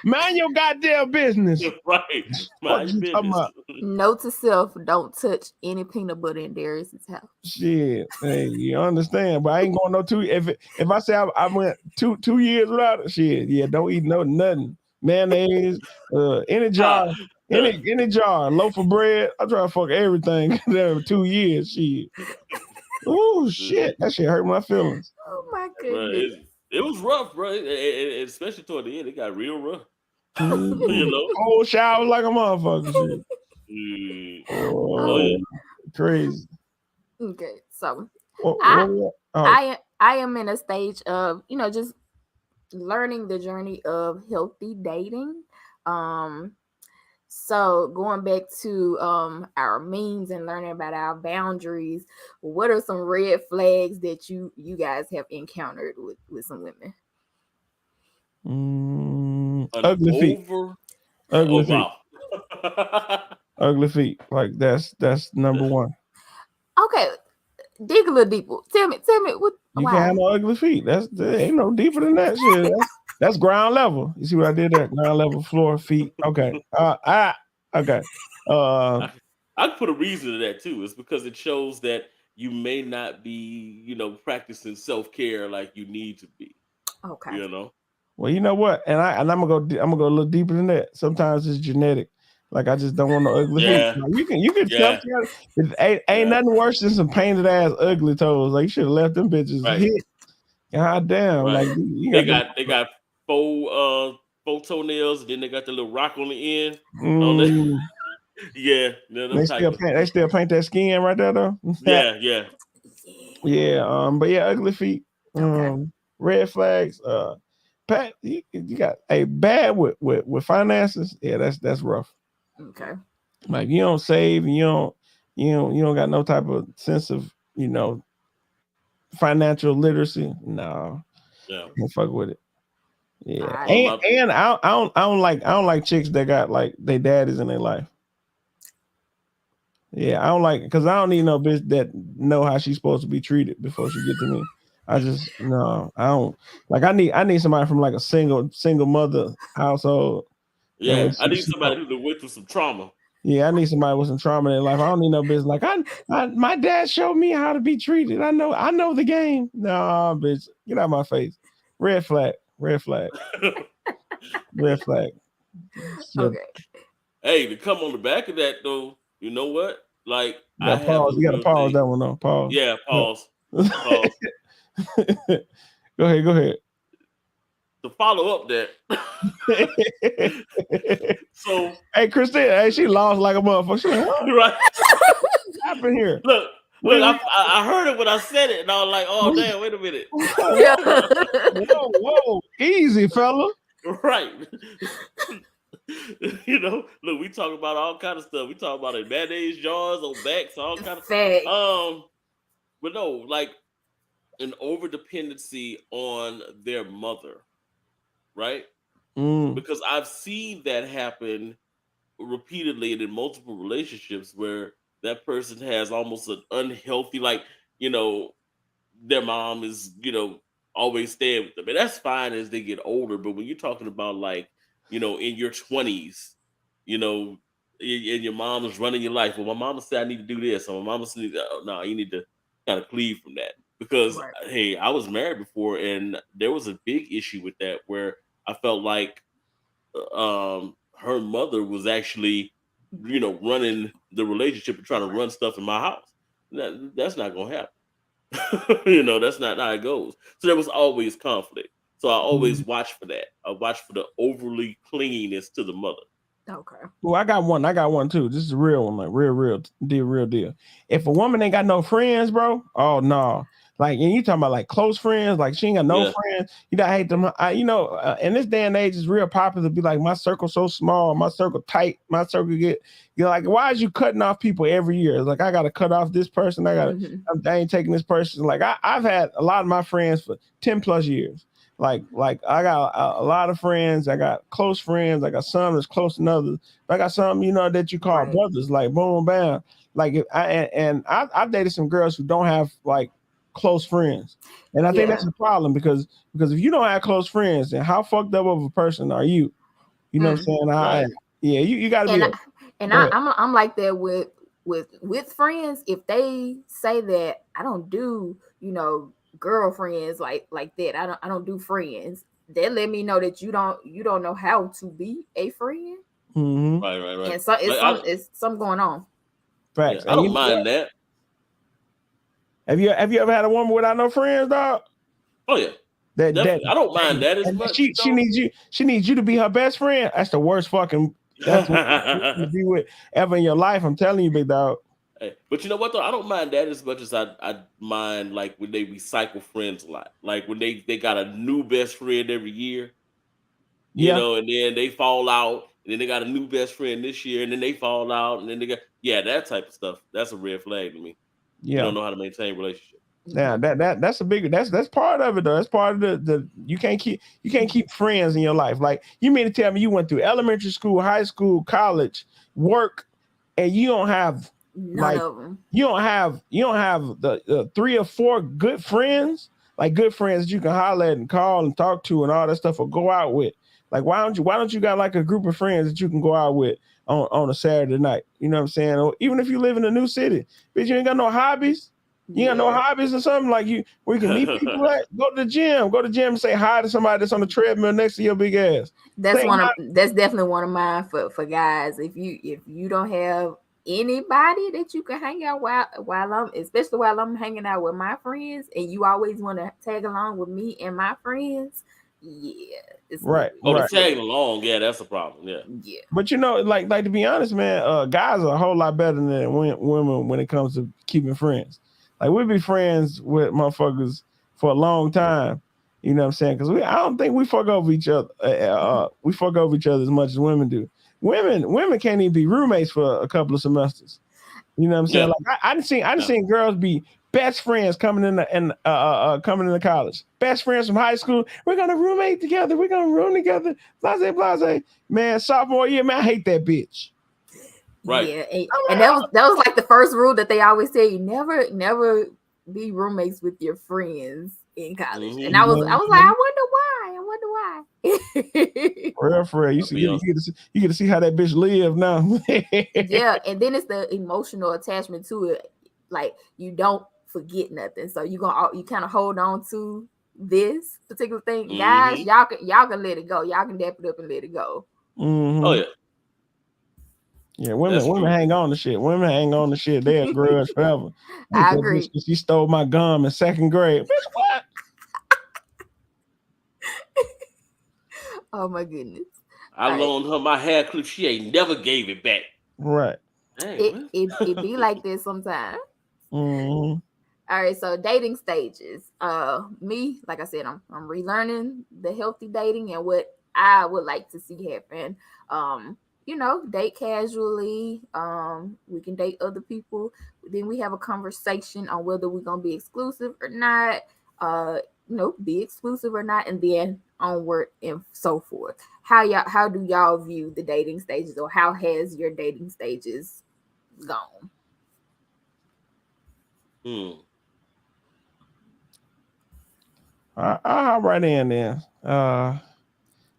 mind your goddamn business. Right, What you talking about? Note to self: don't touch any peanut butter in Darius's house. Shit, hey, you understand? But I ain't going no 2. If I say I went 2 years without it, shit, yeah, don't eat nothing. Mayonnaise, any jar, any jar, loaf of bread. I try to fuck everything there 2 years. Shit. Oh shit, that shit hurt my feelings. Oh my goodness. It was rough, bro. Especially toward the end, it got real rough. Cold shower like a motherfucker. Shit. Oh, crazy. Okay, so I am in a stage of just learning the journey of healthy dating. So going back to our means and learning about our boundaries, what are some red flags that you guys have encountered with some women? Ugly feet. Ugly feet. Wow. Ugly feet. Like that's number one. Okay, dig a little deeper. Tell me what. You can't have no ugly feet. There ain't no deeper than that shit. That's ground level. You see what I did there? Ground level, floor, feet. Okay. Okay. I could put a reason to that too. It's because it shows that you may not be, practicing self-care like you need to be. Okay. Well, you know what? And I'm gonna go a little deeper than that. Sometimes it's genetic. Like I just don't want no ugly feet. Like, you can self-care. Ain't nothing worse than some painted ass ugly toes. Like you should have left them bitches hit. God damn. Right. Like they got four toenails, and then they got the little rock on the end. Yeah, they still paint that skin right there though. Yeah. But yeah, ugly feet. Red flags. Pat, you got a bad with finances. Yeah, that's rough. Okay. Like you don't save, and you don't got no type of sense of financial literacy. No, don't fuck with it. Yeah, right. And I don't like chicks that got like their daddies in their life. Yeah, I don't like, because I don't need no bitch that know how she's supposed to be treated before she get to me. I don't like. I need somebody from like a single mother household. Yeah, I need somebody who went through some trauma. Yeah, I need somebody with some trauma in their life. I don't need no bitch like my dad showed me how to be treated. I know the game. No, bitch, get out of my face. Red flag. Red flag. Okay. Hey, to come on the back of that though, you know what? Like you gotta pause that one though. Pause. Yeah, pause. Go ahead. To follow up that. So hey, Christine, hey, she lost like a motherfucker. Right. What's happening here? Look, I heard it when I said it, and I was like, oh damn, wait a minute. Whoa, easy, fella. Right. Look, we talk about all kind of stuff. We talk about it, mayonnaise jars on backs, all kind Fact. of. But no, like an over dependency on their mother, right? Mm. Because I've seen that happen repeatedly and in multiple relationships where that person has almost an unhealthy, like, you know, their mom is, always staying with them. And that's fine as they get older. But when you're talking about, like, in your 20s, you know, and your mom is running your life. Well, my mama said I need to do this. Or my mama said, oh, no, you need to kind of cleave from that. Because, Right. hey, I was married before and there was a big issue with that where I felt like her mother was actually, running the relationship and trying to run stuff in my house. That's not going to happen. That's not how it goes. So there was always conflict. So I always Mm. watch for that. I watch for the overly clinginess to the mother. Okay. Well, I got one. I got one too. This is a real one, like real deal. If a woman ain't got no friends, bro, oh no. Like, and you talking about like close friends, like she ain't got no Yeah. friends. I hate them. In this day and age, it's real popular to be like, my circle so small, my circle tight, my circle get. You're like, why is you cutting off people every year? It's like, I got to cut off this person. I ain't taking this person. Like, I've had a lot of my friends for 10 plus years. Like I got a lot of friends. I got close friends. I got some that's close to others. I got some, that you call Right. brothers, like boom, bam. Like if I dated some girls who don't have like close friends, and I think Yeah. that's a problem because if you don't have close friends, then how fucked up of a person are you? You know what I'm saying? Right. You got to be. And I'm like that with friends. If they say that I don't do girlfriends like that, I don't do friends. They let me know that you don't know how to be a friend, Mm-hmm. Right. and so Like it's something going on. Facts. I And you don't know what? mind that. Have you ever had a woman without no friends, dog? Oh yeah. That Definitely. I don't mind that as and much she though. needs you. She needs you to be her best friend. That's the worst fucking. That's the worst person to be with ever in your life. I'm telling you, big dog. Hey, but you know what though? I don't mind that as much as I mind like when they recycle friends a lot. Like when they got a new best friend every year, Yeah, and then they fall out, and then they got a new best friend this year, and then they fall out, and then they got that type of stuff. That's a red flag to me. You yeah. don't know how to maintain relationship. Now that's a big that's part of it though. That's part of the you can't keep friends in your life. Like you mean to tell me you went through elementary school, high school, college, work, and you don't have None like of them. you don't have the 3 or 4 good friends, like good friends that you can holler at and call and talk to and all that stuff or go out with. Like why don't you got like a group of friends that you can go out with on a Saturday night? You know what I'm saying? Or even if you live in a new city, bitch, you ain't got no hobbies. You got no Yeah. hobbies or something like you where you can meet people at? Go to the gym. Go to the gym and say hi to somebody that's on the treadmill next to your big ass. Say hi. That's definitely one of mine for guys. If you don't have anybody that you can hang out while I'm especially while I'm hanging out with my friends, and you always want to tag along with me and my friends, yeah, Right, Oh, the right. it's a tagging along, yeah, that's a problem. Yeah. yeah. But like to be honest, man, guys are a whole lot better than women when it comes to keeping friends. Like we be friends with motherfuckers for a long time. You know what I'm saying? Because I don't think we fuck over each other. We fuck over each other as much as women do. Women can't even be roommates for a couple of semesters. You know what I'm saying? Yeah. Like I done Yeah. seen girls be best friends coming coming into college. Best friends from high school. We're gonna roommate together. We're gonna room together. Blase. Man, sophomore year, man, I hate that bitch. Right. Yeah, and that was like the first rule that they always say: you never be roommates with your friends in college. And I Mm-hmm. was You know I was like, I wonder why. for real. I'll be honest. You get to see how that bitch live now. Yeah, and then it's the emotional attachment to it. Like you don't forget nothing, so you kind of hold on to this particular thing. Guys, Mm-hmm. y'all can let it go. Y'all can dap it up and let it go. Oh hmm yeah, Yeah, that's women true. hang on to shit. Women hang on to shit. They're a grudge forever. I hate I that bitch agree. 'cause she stole my gum in second grade. Bitch, what? Oh my goodness. I All right. loaned her my hair clip. She ain't never gave it back. Right. Dang, It what? it be like this sometimes. hmm All right, so dating stages. Me, like I said, I'm relearning the healthy dating and what I would like to see happen. Date casually. We can date other people. Then we have a conversation on whether we're gonna be exclusive or not. Uh, be exclusive or not, and then onward and so forth. How do y'all view the dating stages, or how has your dating stages gone? I'll hop right in there.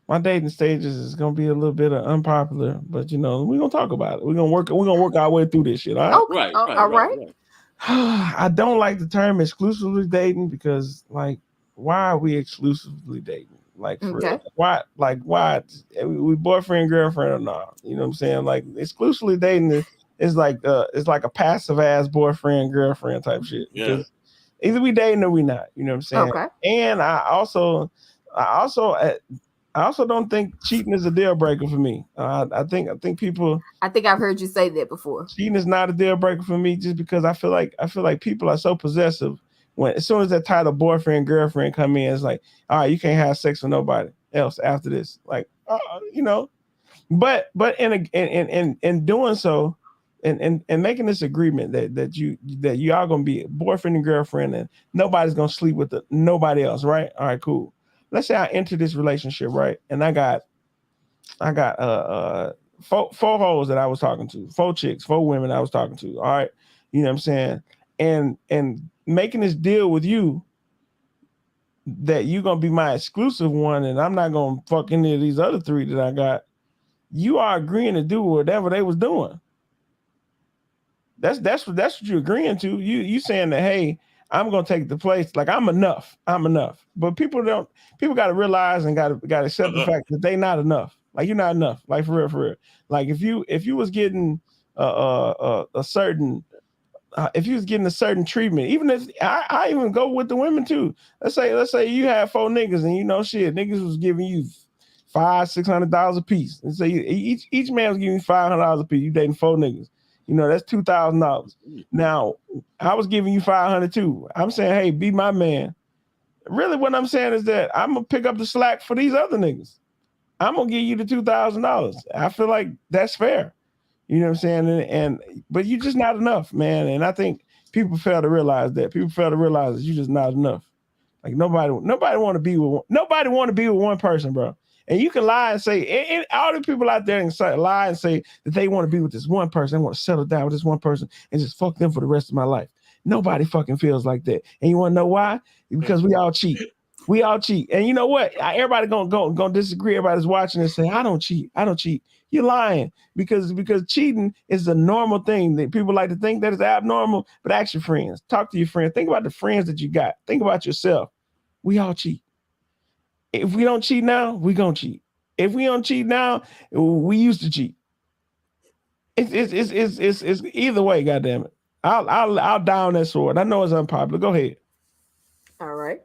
My dating stages is gonna be a little bit of unpopular, but we're gonna talk about it. We're gonna work our way through this shit. All right. Okay, Right, right, all right, right. right. I don't like the term exclusively dating because, like, why are we exclusively dating? Like, for real. Okay. Why? Like, why? We boyfriend, girlfriend, or not? You know what I'm saying? Like, exclusively dating is like a passive ass boyfriend, girlfriend type shit. Yeah. Because either we dating or we not. You know what I'm saying? Okay. And I also don't think cheating is a deal breaker for me. I think people I think I've heard you say that before. cheating is not a deal breaker for me just because I feel like people are so possessive when as soon as that title boyfriend girlfriend come in, it's like, all right, you can't have sex with nobody else after this. Like, but in doing so, and making this agreement that you are gonna be boyfriend and girlfriend and nobody's gonna sleep with nobody else, right? All right, cool. Let's say I enter this relationship, right? And I got four hoes that I was talking to, four chicks, four women I was talking to. All right. You know what I'm saying? And making this deal with you that you're gonna be my exclusive one and I'm not gonna fuck any of these other three that I got, you are agreeing to do whatever they was doing. That's what you're agreeing to. You saying that, hey, I'm gonna take the place. Like, I'm enough. I'm enough. But people gotta realize and gotta accept the fact that they not enough. Like, you're not enough. Like, for real, for real. Like, if you was getting a certain if you was getting a certain treatment, even if I even go with the women too. Let's say you had four niggas and shit, niggas was giving you $500-$600 a piece. And say each man was giving you $500 a piece. You dating four niggas. That's $2,000. Now I was giving you 500 too. I'm saying, hey, be my man. Really, what I'm saying is that I'm gonna pick up the slack for these other niggas. I'm gonna give you the $2,000. I feel like that's fair. You know what I'm saying? But you're just not enough, man. And I think people fail to realize that. People fail to realize that you're just not enough. Like, nobody want to be with one person, bro. And you can lie and say, and all the people out there and lie and say that they want to be with this one person. They want to settle down with this one person and just fuck them for the rest of my life. Nobody fucking feels like that. And you want to know why? Because we all cheat. We all cheat. And you know what? Everybody gonna disagree. Everybody's watching and say, I don't cheat. I don't cheat. You're lying because cheating is a normal thing that people like to think that is abnormal. But ask your friends. Talk to your friends. Think about the friends that you got. Think about yourself. We all cheat. If we don't cheat now, we gonna cheat. If we don't cheat now, we used to cheat. It's either way. Goddamn it. I'll down that sword. I know it's unpopular. Go ahead. All right.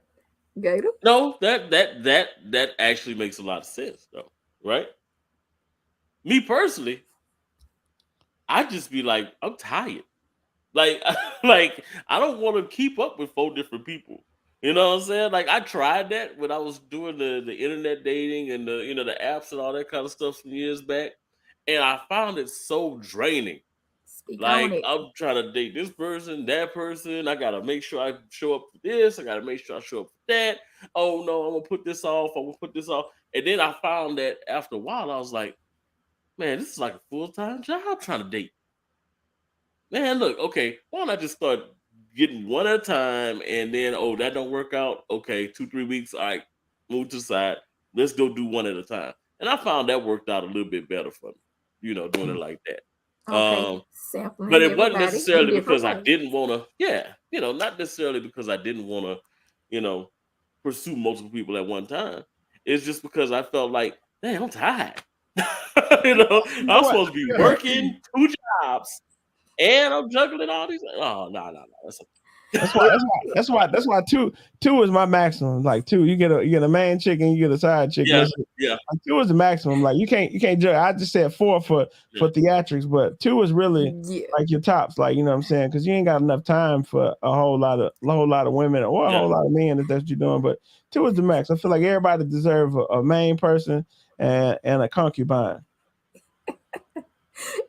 Gator. No, that actually makes a lot of sense, though, right? Me personally, I just be like, I'm tired. Like, like I don't want to keep up with four different people. You know what I'm saying? Like, I tried that when I was doing the internet dating and the apps and all that kind of stuff some years back, and I found it so draining. Speak on Like, it. I'm trying to date this person, that person. I gotta make sure I show up for this. I gotta make sure I show up for that. Oh no, I'm gonna put this off. I'm gonna put this off. And then I found that after a while, I was like, man, this is like a full-time job trying to date. Man, look, okay, why don't I just start getting one at a time and then, oh, that don't work out. Okay, 2-3 weeks. All right, move to the side. Let's go do one at a time. And I found that worked out a little bit better for me, doing it like that. Okay. But Sampling it wasn't everybody in necessarily different because I ways. didn't want to, yeah, not necessarily because I didn't want to, you know, pursue multiple people at one time. It's just because I felt like, damn, I'm tired. You know I'm what? supposed to be working 2 jobs and I'm juggling all these. Oh, no, no, no. That's why two is my maximum. Like two, you get a main chicken, you get a side chicken. Yeah, That's it. yeah, Like two is the maximum. Like you can't judge. I just said four for yeah, theatrics, but two is really Yeah. like your tops. Like you know what I'm saying? Because you ain't got enough time for a whole lot of women or a yeah. whole lot of men if that's what you're doing. But two is the max. I feel like everybody deserves a main person and a concubine.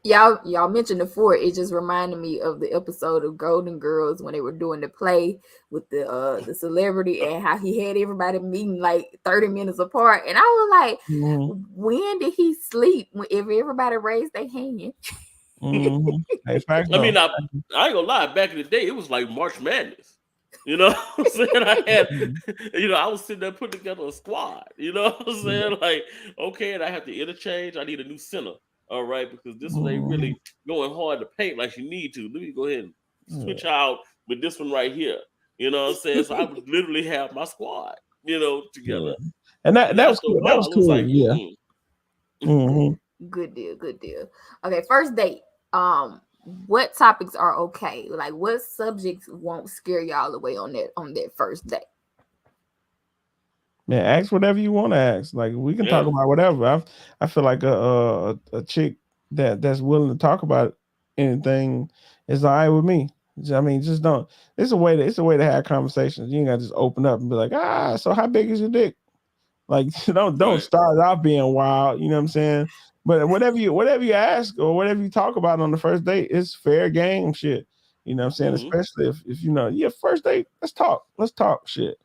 Y'all mentioned the four. It just reminded me of the episode of Golden Girls when they were doing the play with the celebrity and how he had everybody meeting like 30 minutes apart. And I was like, Mm-hmm. when did he sleep? If everybody raised their hand. Mm-hmm. Hey, facts I mean, though. I ain't gonna lie. Back in the day, it was like March Madness. You know what I'm saying? I had, I was sitting there putting together a squad. You know what I'm saying? Like, okay, and I have to interchange. I need a new center. All right, because this one ain't Mm-hmm. really going hard to paint like you need to. Let me go ahead and Yeah. switch out with this one right here. You know what I'm saying? So I would literally have my squad, Yeah. together. And And that was after a cool. That was while, it was cool. like, Yeah. Mm-hmm. Good deal, good deal. Okay, first date. What topics are okay? Like what subjects won't scare y'all away on that first date? Yeah, ask whatever you want to ask. Like we can talk yeah. about whatever. I feel like a chick that's willing to talk about anything is all right with me. I mean, just don't. It's a way to have conversations. You ain't gotta just open up and be like, so how big is your dick? Like don't Right. start off being wild. You know what I'm saying? But whatever you ask or whatever you talk about on the first date, it's fair game shit. You know what I'm saying? Hmm. Especially if first date, let's talk. Let's talk shit.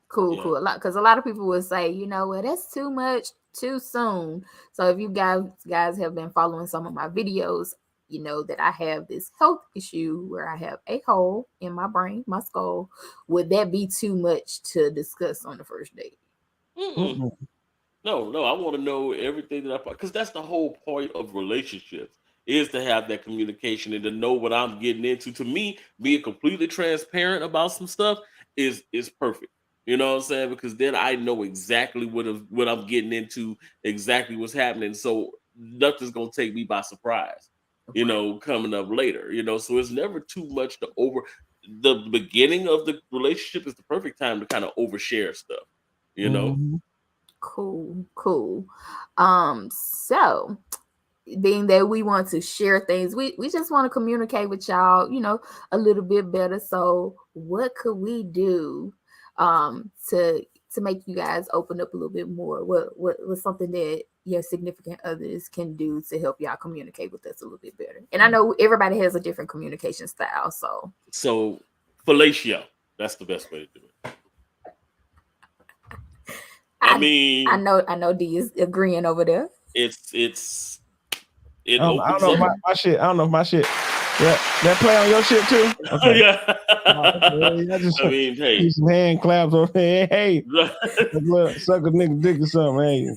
Cool, Yeah. cool. A lot of people would say, well, that's too much too soon. So if you guys have been following some of my videos, you know that I have this health issue where I have a hole in my brain, my skull. Would that be too much to discuss on the first date? Mm-mm. Mm-mm. No. I want to know everything because that's the whole point of relationships is to have that communication and to know what I'm getting into. To me, being completely transparent about some stuff is perfect. You know what I'm saying? Because then I know exactly what I'm getting into, exactly what's happening. So nothing's gonna take me by surprise. Right. Coming up later. So it's never too much to over. The beginning of the relationship is the perfect time to kind of overshare stuff. You know. Mhm. Cool, cool. So being that we want to share things, we just want to communicate with y'all, a little bit better. So what could we do to make you guys open up a little bit more? What was something that your significant others can do to help y'all communicate with us a little bit better? And I know everybody has a different communication style, so So fellatio, that's the best way to do it. I I I mean, know I know D is agreeing over there. it I don't opens know if up. my shit. I don't know if my shit. That play on your shit too. Okay. Yeah. Okay. I just I mean, need hey. some hand claps over there. Hey, suck a nigga dick or something. Hey,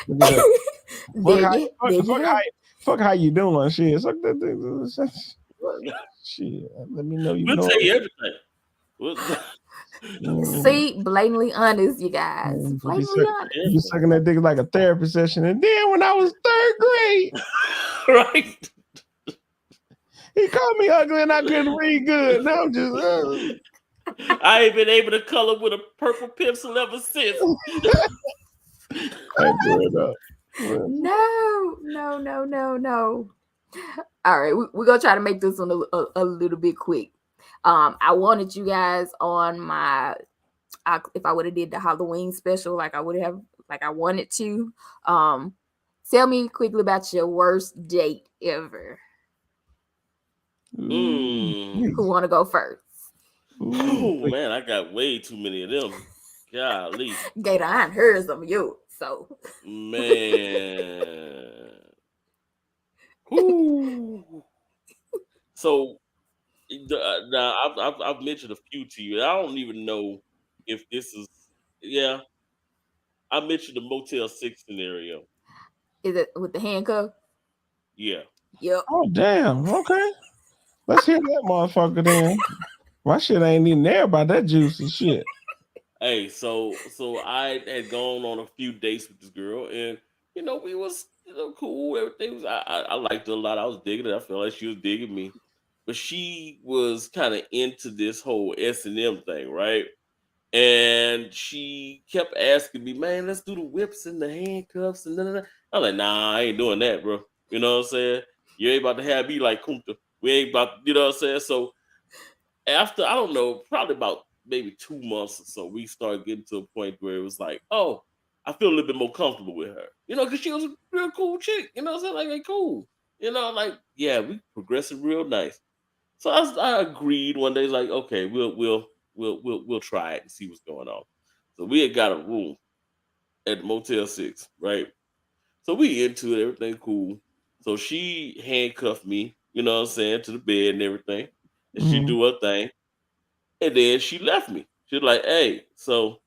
look at that. Fuck how There you have fuck how you doing? Shit, suck that dick. Shit, let me know you We'll doing. tell you everything. Mhm. See, blatantly honest, you guys. You be Blatantly honest. sucking that dick like a therapy session. And then when I was third grade, Right. he called me ugly and I couldn't read good. Now I'm just I ain't been able to color with a purple pencil ever since. hey, good up. No, no, no, no, no. All right, we're gonna try to make this one a little bit quick. I wanted you guys on if I would have did the Halloween special, like I would have, like I wanted to. Tell me quickly about your worst date ever. Ooh, Mm. Who want to go first? ooh, Oh man, I got way too many of them. Golly. Gator, I ain't heard some of you, so Man. Whoo. So now I've mentioned a few to you. I don't even know if this is. Yeah, I mentioned the Motel 6 scenario. is it with the handcuff? Yeah. Yep. oh damn. Okay, let's hear that motherfucker then. My shit ain't even there about that juicy shit. Hey, so I had gone on a few dates with this girl, and we was cool. Everything was I liked her a lot. I was digging it. I felt like she was digging me. but she was kind of into this whole S&M thing, right? And she kept asking me, man, let's do the whips and the handcuffs and da. I'm like, nah, I ain't doing that, bro. You know what I'm saying? You ain't about to have me like Kunta. We ain't about, you know what I'm saying? So after, I don't know, probably about maybe 2 months or so, we started getting to a point where it was like, oh, I feel a little bit more comfortable with her. You know, because she was a real cool chick. You know what I'm saying? Like, hey, cool. You know, like, yeah, we progressing real nice. So I agreed one day, like, okay, we'll try it and see what's going on. So we had got a room at the Motel 6, right? So we into it, everything cool. So she handcuffed me, you know what I'm saying, to the bed and everything. And she Mhm. do her thing. And then she left me. She was like, hey, so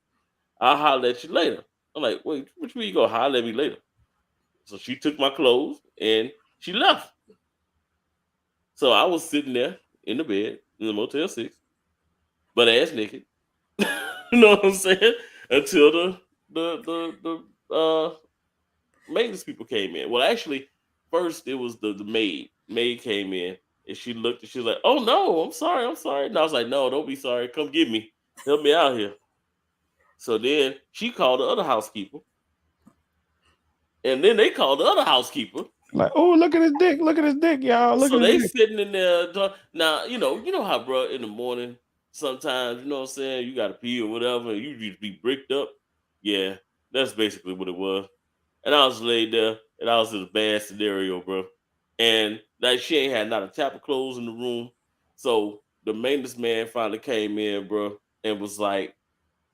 I'll holler at you later. I'm like, wait, which mean you gonna holler at me later? So she took my clothes and she left. So I was sitting there in the bed in the Motel 6, butt ass naked. You know what I'm saying? Until the maintenance people came in. Well, actually, first it was the maid. Maid came in and she looked and she was like, "Oh no, I'm sorry." And I was like, "No, don't be sorry. Come get me. Help me out here." So then she called the other housekeeper, and then they called the other housekeeper. Like, oh, look at his dick. Look at his dick, y'all. Look So at his they dick. sitting in there. Now you know how, bro, in the morning sometimes you know what I'm saying, you got to pee or whatever, and you just be bricked up. Yeah, that's basically what it was. And I was laid there, and I was in a bad scenario, bro. And like she ain't had not a tap of clothes in the room. So the maintenance man finally came in, bro, and was like,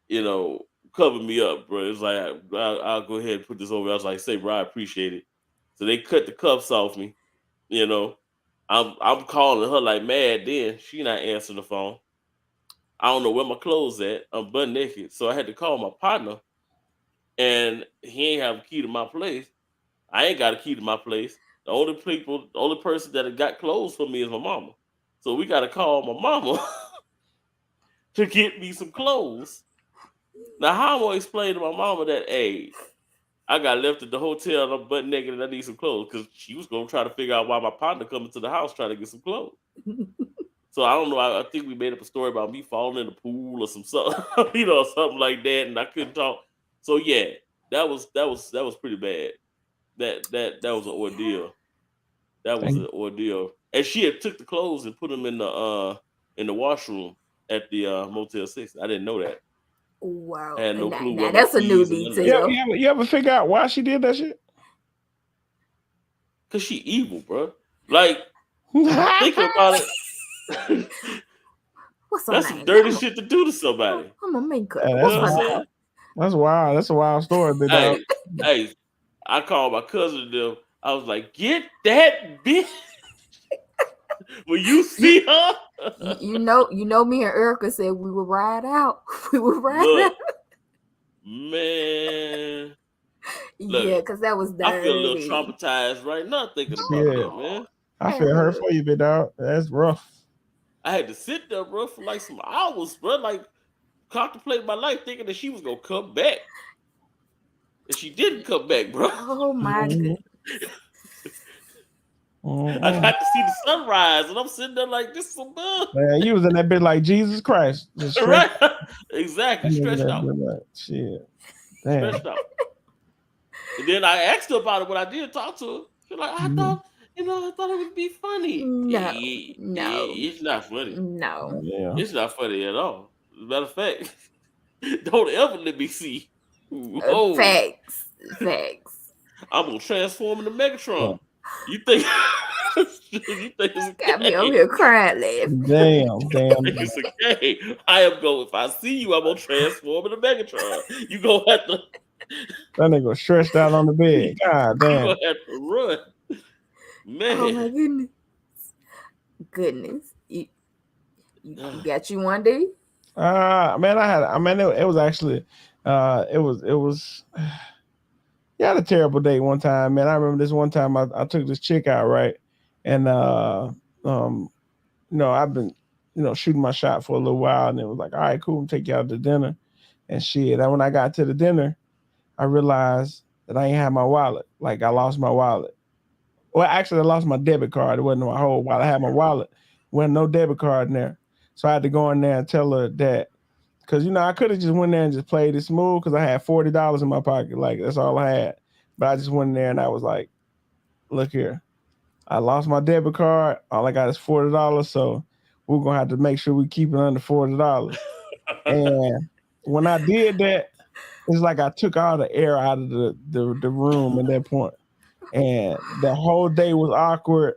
you know, cover me up, bro. It's like I'll go ahead and put this over. I was like, say, bro, I appreciate it. So they cut the cuffs off me. You know, I'm calling her like mad. Then she not answering the phone. I don't know where my clothes at. I'm butt naked, so I had to call my partner, and he ain't have a key to my place. I ain't got a key to my place. The only person that had got clothes for me is my mama. So we got to call my mama to get me some clothes. Now, how am I gonna explain to my mama that, hey, I got left at the hotel and I'm butt naked and I need some clothes? Because she was gonna try to figure out why my partner coming to the house trying to get some clothes. So I don't know. I think we made up a story about me falling in the pool or some something, you know, something like that, and I couldn't talk. So yeah, that was pretty bad. That was an ordeal. That was Thank an ordeal. And she had took the clothes and put them in the washroom at the Motel 6. I didn't know that. I Wow. had no clue where Now my that's a new keys and none of that you. stuff. detail. You ever figure out why she did that shit? Cause she evil, bro. Like thinking about it, What's her that's some name? dirty shit to do to somebody. I'm gonna make her. You That's What's know what I'm her wild. saying? name? That's wild. That's a wild story, big dog. Hey, hey, I called my cousin them. I was like, get that bitch. Will you You, see her? you know, me and Erica said we would ride out. We would ride out. Look, man. Look, Yeah, cause that was I feel a little dirty. traumatized right now thinking about Shit. that, man. I feel hurt Oh, for you, big dog. That's rough. I had to sit there, bro, for like some hours, bro, like contemplate my life, thinking that she was gonna come back, and she didn't come back, bro. oh my Mhm. goodness. I Mhm. got to see the sunrise, and I'm sitting there like this, some Man, you was in that bit like Jesus Christ, just stretched. right? Exactly, I'm in stretched that out, bit like shit. Damn. stretched out. And then I asked her about it when I did talk to her. She's like, I Mhm. thought, I thought it would be funny. No, no, It's not funny. no. Yeah. It's not funny at all. As a matter of fact, don't ever let me see. Oh, Facts, facts. I'm gonna transform into Yeah. Megatron. You think you think it's Got me over okay? here crying laughing. Damn, You damn. think it's okay? I am going. If I see you, I'm gonna transform into Megatron. You gonna have to. That nigga stretched out on the bed. God You damn. gonna have to run, Oh man. my goodness. Goodness. You got you one day? Man, it was actually it was you had a terrible date one time, man. I remember this one time I took this chick out, right? And um I've been, shooting my shot for a little while, and it was like, all right, cool, I'm take you out to dinner and shit. And when I got to the dinner, I realized that I ain't had my wallet. Like I lost my wallet. Well, actually, I lost my debit card. It wasn't my whole wallet. I had my wallet, Wasn't no debit card in there. So I had to go in there and tell her that. Cause I could have just went there and just played it smooth because I had $40 in my pocket. Like that's all I had. But I just went in there and I was like, look here. I lost my debit card. All I got is $40. So we're gonna have to make sure we keep it under $40. And when I did that, it's like I took all the air out of the room at that point. And the whole day was awkward.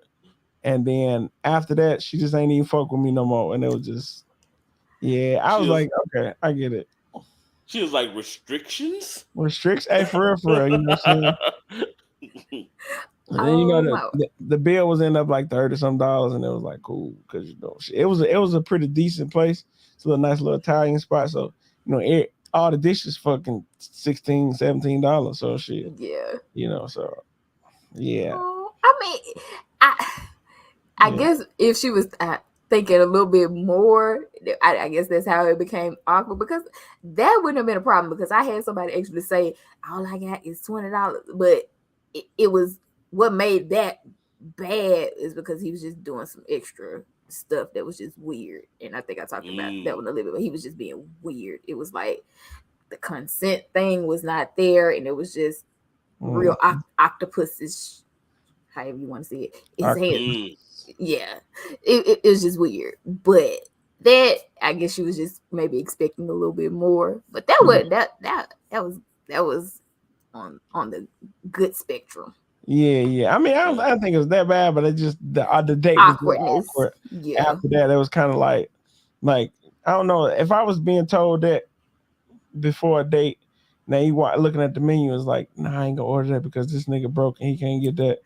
And then after that, she just ain't even fuck with me no more. And it was just, yeah, I She was was like, okay, I get it. she was like restrictions. Restricts, hey, for real, you know what I'm saying? And then Oh the, my. the the bill was end up like $30 some, and it was like cool because it was a pretty decent place. It's a little nice little Italian spot. So all the dishes fucking $16, $17. So shit, Yeah. so yeah, Oh, I mean, I yeah. guess if she was thinking a little bit more, I guess that's how it became awkward because that wouldn't have been a problem because I had somebody actually say all I got is $20, but it was what made that bad is because he was just doing some extra stuff that was just weird, and I think I talked about that one a little bit. But he was just being weird. It was like the consent thing was not there, and it was just real octopus, however you want to see it. His hands, Mm. yeah, it was just weird. But that I guess she was just maybe expecting a little bit more. But that was that was on the good spectrum. Yeah. I mean, I don't think it was that bad, but it just the date was a little Awkwardness, awkward. yeah. After that, it was kind of like I don't know if I was being told that before a date. Now you looking at the menu is like, nah, I ain't gonna order that because this nigga broke and he can't get that.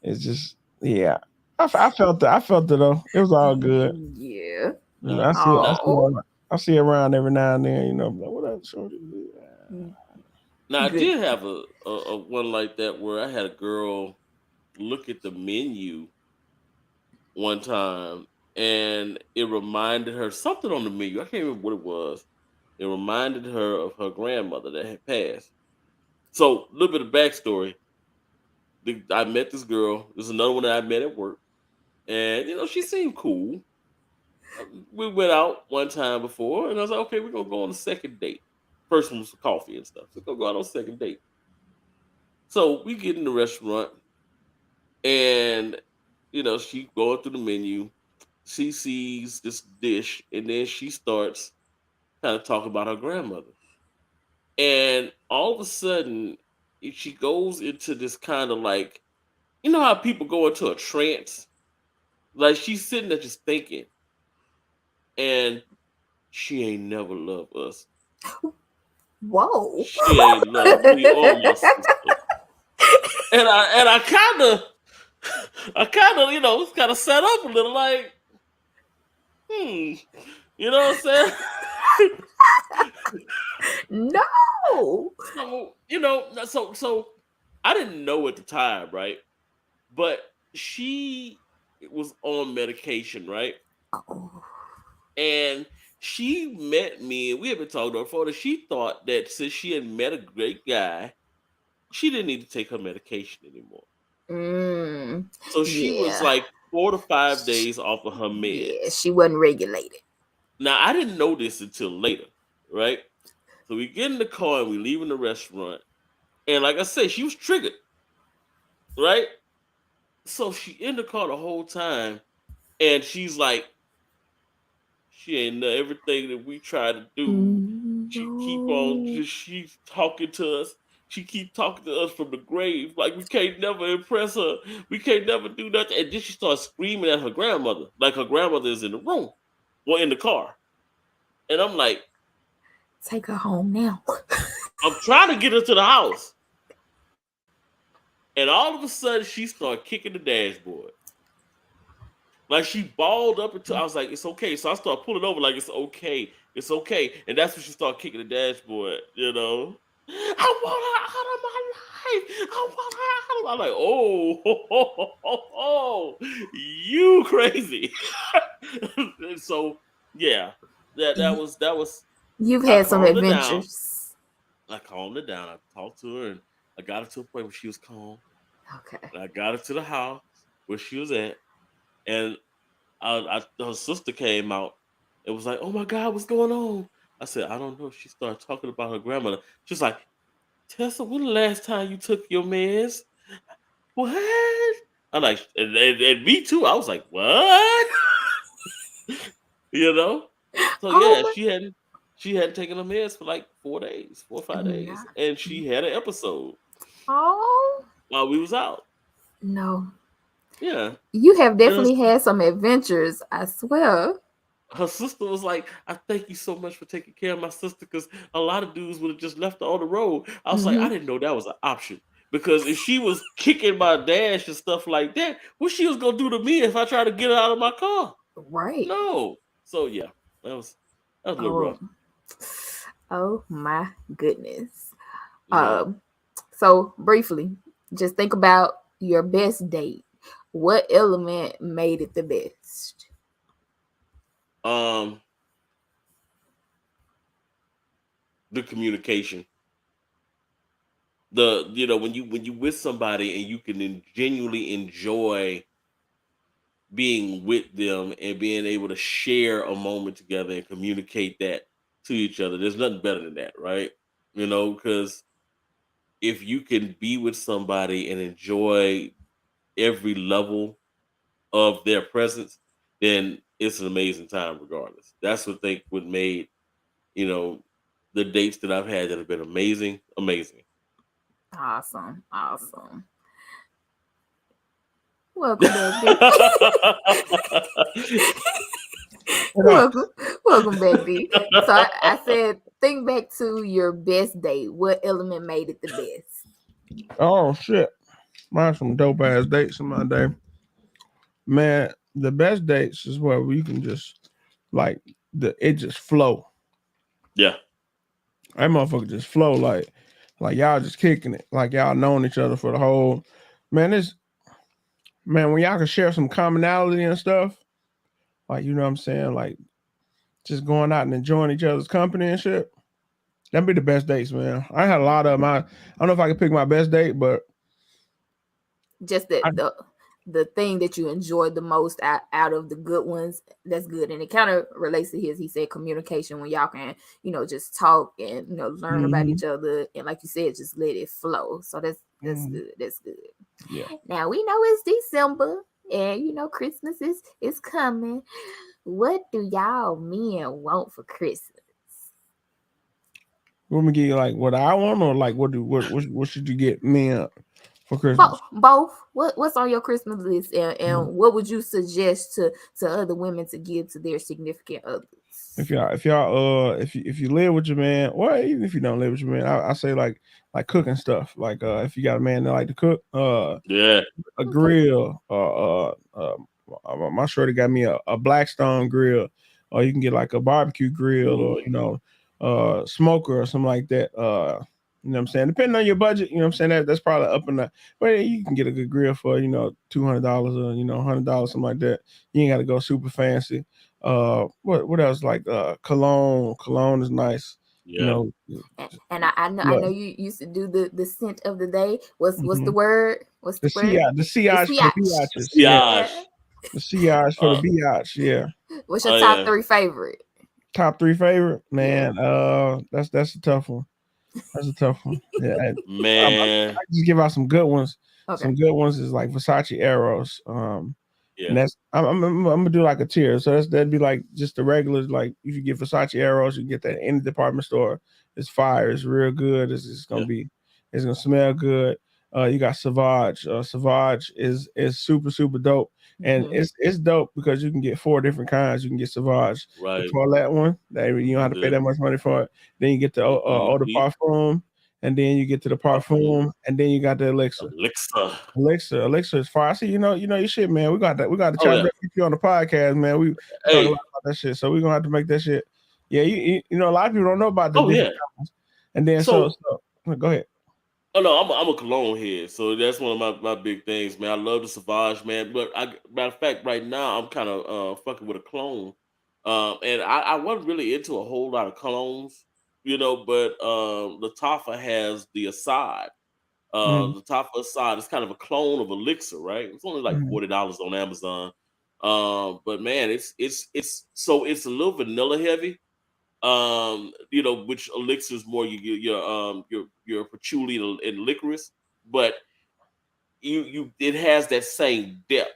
It's just, yeah. I felt it. I felt it though. It was all good. Yeah. I see it. Oh, I see it around every now and then. Like, what up, shorty? Now I good. did have a one like that where I had a girl look at the menu one time and it reminded her something on the menu. I can't remember what it was. It reminded her of her grandmother that had passed. So a little bit of backstory. I met this girl. There's another one that I met at work, and she seemed cool. We went out one time before, and I was like, okay, we're gonna go on a second date. First one was for coffee and stuff. So we're gonna go out on a second date. So we get in the restaurant, and she going through the menu. She sees this dish, and then she starts kind of talking about her grandmother. And all of a sudden, she goes into this kind of like, how people go into a trance? Like she's sitting there just thinking, and she ain't never loved us. Whoa. She ain't loved me or my sister. And I kind of set up a little like, you know what I'm saying? No. So I didn't know at the time, right? But she was on medication, right? Oh. And she met me, and we had been talking to her before. That she thought that since she had met a great guy, she didn't need to take her medication anymore. So she was Yeah. like 4 to 5 days off of her Yeah, meds. she wasn't regulated. Now I didn't know this until later, right? So we get in the car and we leave in the restaurant, and like I said, she was triggered, right? So she in the car the whole time, and she's like, she ain't know everything that we try to do. She keep on No. just she's talking to us. She keep talking to us from the grave. Like we can't never impress her. We can't never do nothing. And then she starts screaming at her grandmother. Like her grandmother is in the room. Well, in the car. And I'm like, Take her home now. I'm trying to get her to the house. And all of a sudden she started kicking the dashboard. Like she balled up until I was like, it's okay. So I started pulling over like it's okay. It's okay. And that's when she started kicking the dashboard, I want her out of my life. I want her out of my life. Oh, you crazy. And so yeah, that was You've I had some calmed her down. adventures. I calmed her down. I talked to her and I got her to a point where she was calm. Okay. And I got her to the house where she was at. And her sister came out. It was like, oh my God, what's going on? I said, I don't know. She started talking about her grandmother. She's like, Tessa, when the last time you took your meds? What? I'm like, and me too. I was like, what? you know? So yeah, Oh she hadn't taken her meds for like 4 days, 4 or 5 days, my. and she had an episode Oh while we was out. no. Yeah, You have and definitely had some adventures, I swear. her sister was like, I thank you so much for taking care of my sister because a lot of dudes would have just left her on the road. I was like, I Hmm. didn't know that was an option. Because if she was kicking my dash and stuff like that, what she was gonna do to me if I tried to get her out of my car? Right. No. So yeah, that was a little Oh. rough. Oh my goodness. Yeah. Um, so briefly, just think about your best date. What element made it the best? Um, the communication. When you with somebody and you can genuinely enjoy being with them and being able to share a moment together and communicate that to each other. There's nothing better than that, right? Because if you can be with somebody and enjoy every level of their presence, then it's an amazing time regardless. That's what they what made, you know, the dates that I've had that have been amazing, amazing. Awesome. Awesome. Welcome back, D. welcome. Welcome back, D. So I said, think back to your best date. What element made it the best? Oh shit. Mine's some dope ass dates in my day. Man, the best dates is where we can just like it just flow. yeah. That motherfucker just flow like y'all just kicking it. Like y'all known each other for the whole man, this man, when y'all can share some commonality and stuff, like you know what I'm saying, like just going out and enjoying each other's company and shit. That'd be the best dates, man. I had a lot of them. I don't know if I could pick my best date, but Just the I, the thing that you enjoyed the most out of the good ones. That's good, and it kind of relates to his. He said communication, when y'all can just talk and learn about mm-hmm, each other, and like you said, just let it flow. So that's mm-hmm, good. That's good. yeah. Now we know it's December, and Christmas is coming. What do y'all men want for Christmas? You want me to get you like what I want, or like what should you get me for Both. Christmas? Both. What's on your Christmas list, Mhm. and what would you suggest to other women to give to their significant others? If you live with your man, or even if you don't live with your man, I say like cooking stuff. Like if you got a man that like to cook, Yeah. a Okay. grill, my shorty got me a Blackstone grill, or you can get like a barbecue grill, or Ooh. smoker or something like that. You know what I'm saying? Depending on your budget, you know what I'm saying, that's probably up in the, but you can get a good grill for $200 or $100, something like that. You ain't got to go super fancy. What else, like cologne is nice. You Yeah. know, And I know you used to do the scent of the day. What's the mhm. word? What's The the word? CI, the The CIs for the Swatch. biatches, yeah. Yeah. Siage. The CIs for the Uh, biatch, yeah. What's your oh top yeah. three favorite? Top three favorite, Yeah. man. That's a tough one. That's a tough one. Yeah, Man. I just give out some good ones. Okay. Some good ones is like Versace Arrows. Yeah. And that's I'm gonna do like a tier. So that'd be like just the regulars. Like if you get Versace Arrows, you can get that in the department store. It's fire. It's real good. Yeah. It's gonna smell good. You got Savage. Savage is super super dope, and Hmm. it's dope because you can get four different kinds. You can get Savage, the Right. toilet one that you don't have to pay The that much money for it. Then you get the eau de bougie parfum, and then you get to the parfum parfum, and then you got the elixir. elixir. Elixir is fire. I see, you know your shit, man. We got to Oh try to yeah. get you on the podcast, man. We talk a lot Hey. about that shit, so we're gonna have to make that shit. Yeah, you know a lot of people don't know about the Oh different yeah. kinds. And then So go ahead. oh no, I'm a cologne head, so that's one of my big things, man. I love the Sauvage, man. But matter of fact, right now I'm kind of fucking with a cologne, and I wasn't really into a whole lot of colognes, but the Tafa has the Assad. Mm-hmm, The Tafa Assad is kind of a clone of Elixir, right? It's only like mm-hmm, $40 on Amazon. But man, it's a little vanilla heavy. Which elixirs more your patchouli and licorice, but it has that same depth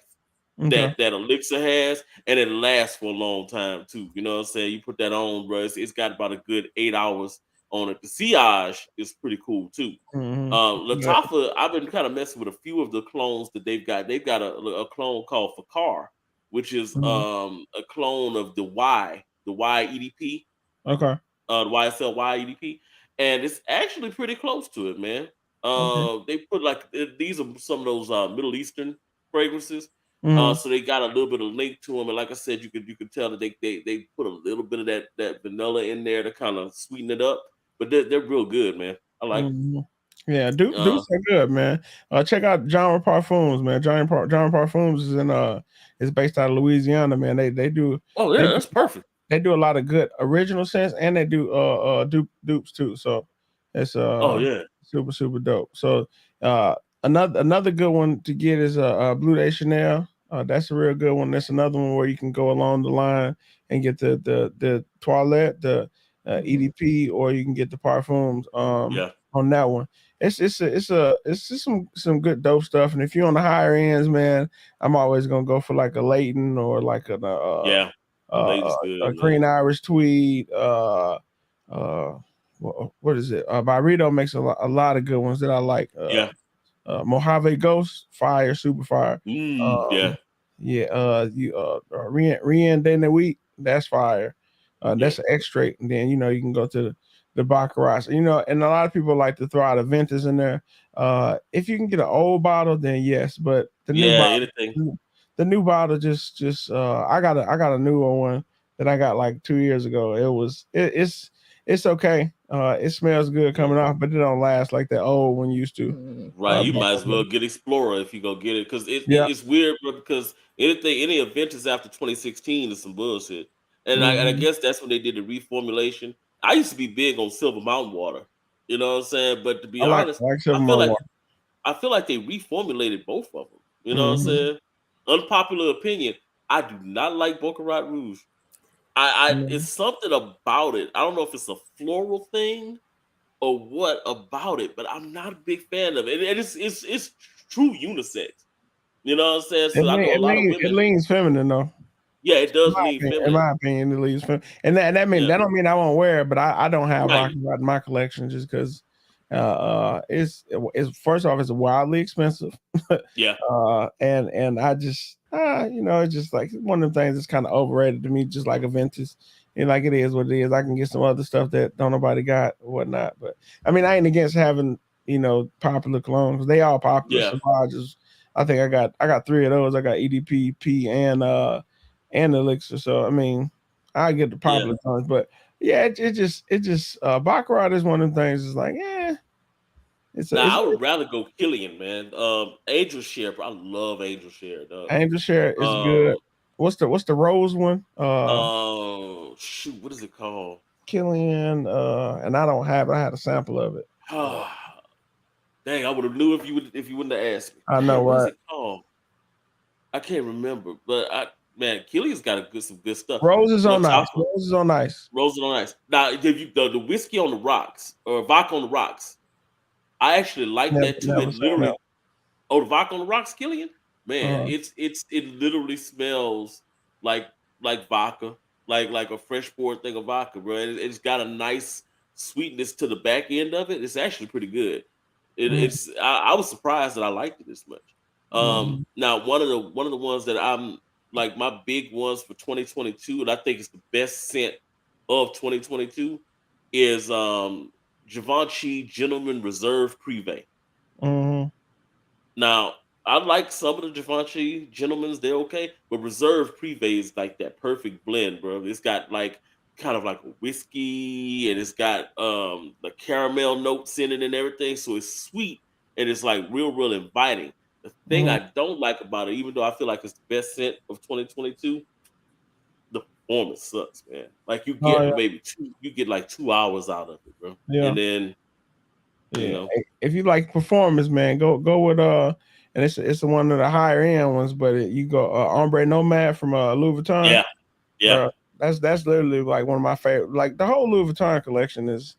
Okay. that elixir has, and it lasts for a long time too. You know what I'm saying? You put that on, bro. It's got about a good 8 hours on it. The Sillage is pretty cool too. Mm-hmm. Yeah. Latafa, I've been kind of messing with a few of the clones that they've got. They've got a clone called Fakar, which is Mm-hmm. a clone of the Y EDP, Okay. the YSL EDP, and it's actually pretty close to it, man. Okay. They put these are some of those Middle Eastern fragrances, Mm-hmm. so they got a little bit of link to them, and like I said, you could tell that they put a little bit of that vanilla in there to kind of sweeten it up, but they're real good, man. I like them. Mm-hmm. Yeah, Dukes Uh, are good, man. Check out Genre Parfums, man. Genre Parfums is based out of Louisiana, man. They do oh they yeah, do that's perfect. they do a lot of good original scents, and they do dupes too. So it's Oh yeah, super dope. So uh another good one to get is Blue de Chanel. That's a real good one. That's another one where you can go along the line and get the toilette, the EDP, or you can get the parfums yeah, on that one. It's just some good dope stuff. And if you're on the higher ends, man, I'm always gonna go for like a Leighton or like yeah. Ladies good, a man. Green Irish Tweed. Uh, what is it? Byredo makes a lot of good ones that I like. Yeah. Mojave Ghost, fire, super fire. Yeah. Yeah, Rien de Nuit, that's fire. Yeah. That's an extract, and then you can go to the Baccarat. And a lot of people like to throw out a Ventus in there. If you can get an old bottle, then yes, but Yeah. Anything. the new bottle just I got a newer one that I got like 2 years ago. It's okay. It smells good Yeah. coming off, but it don't last like that old one used to. Right, you might as Bottle. well get Explorer if you go get it, because Yeah. it's weird, bro, because any event is after 2016 is some bullshit, and I Mhm. guess that's when they did the reformulation. I used to be big on Silver Mountain water, you know what I'm saying? But to be honest, I like I Silver feel Mountain like Water. I feel like they reformulated both of them. You know what I'm Mhm. saying? Unpopular opinion: I do not like Baccarat Rouge. It's Mhm. something about it. I don't know if it's a floral thing or what about it, but I'm not a big fan of it. And it's true unisex. You know what I'm saying? It So I lean, know a it lot of lean, it women. leans feminine though. Yeah, it does lean In feminine. my opinion, it leans feminine, and Yeah, that don't mean I won't wear it, but I don't have right. Baccarat in my collection just because it's first off it's wildly expensive, Yeah, and I just it's just like one of the things that's kind of overrated to me, just like Aventus. And like it is what it is. I can get some other stuff that don't nobody got or whatnot. But I mean, I ain't against having popular clones. They all popular. yeah, Savage is. I think I got three of those. I got EDP, P, and Elixir. So I mean, I get the yeah. popular ones, but yeah, it just Baccarat is one of the things. It's like Now I it's would rather go Killian, man. Angel Share, bro. I love Angel Share, dog. Angel Share is good. Um, What's the rose one? Shoot, what is it called? Killian. And I don't have it. I had a sample of it. Dang, I would have knew if you wouldn't have asked me. I know, Damn, what is right? it called? I can't remember, but man, Killian's got some good stuff. Roses on ice. Latafa, Roses on ice. Roses on Ice. Now, if you the whiskey on the rocks or vodka on the rocks, I actually like that too. Never It seen that. literally, oh, the vodka on the rocks, Killian, man, Uh-huh. it literally smells like vodka, like a fresh poured thing of vodka, bro. It's got a nice sweetness to the back end of it. It's actually pretty good. I was surprised that I liked it this much. Mm-hmm. Now one of the ones that I'm like my big ones for 2022, and I think it's the best scent of 2022 is Givenchy Gentleman Reserve Privé. Mm-hmm. Now, I like some of the Givenchy Gentlemen's, they're okay, but Reserve Privé is like that perfect blend, bro. It's got like kind of like a whiskey and it's got the caramel notes in it and everything. So it's sweet and it's like real inviting. The thing Mm-hmm. I don't like about it, even though I feel like it's the best scent of 2022, the performance sucks, man. Like Oh yeah, you get like 2 hours out of it, bro. yeah, And then, you yeah. know, Hey, if you like performance, man, go with and it's one of the higher end ones. But you go Ombre Nomad from Louis Vuitton, Yeah, yeah, bro. That's literally like one of my favorite. Like the whole Louis Vuitton collection is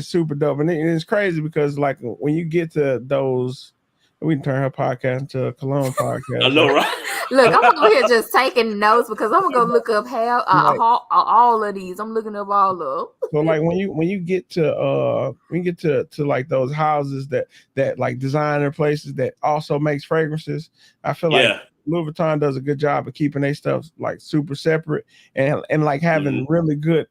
super dope, and it's crazy because like when you get to those, we can turn her podcast into a cologne I podcast. know, right? Look, I'm over here just taking notes because I'm gonna go look up Like, all of these. I'm looking up all of. so like when you get to like those houses that like designer places that also makes fragrances, I feel like Yeah. Louis Vuitton does a good job of keeping their stuff like super separate and like having Mhm. really good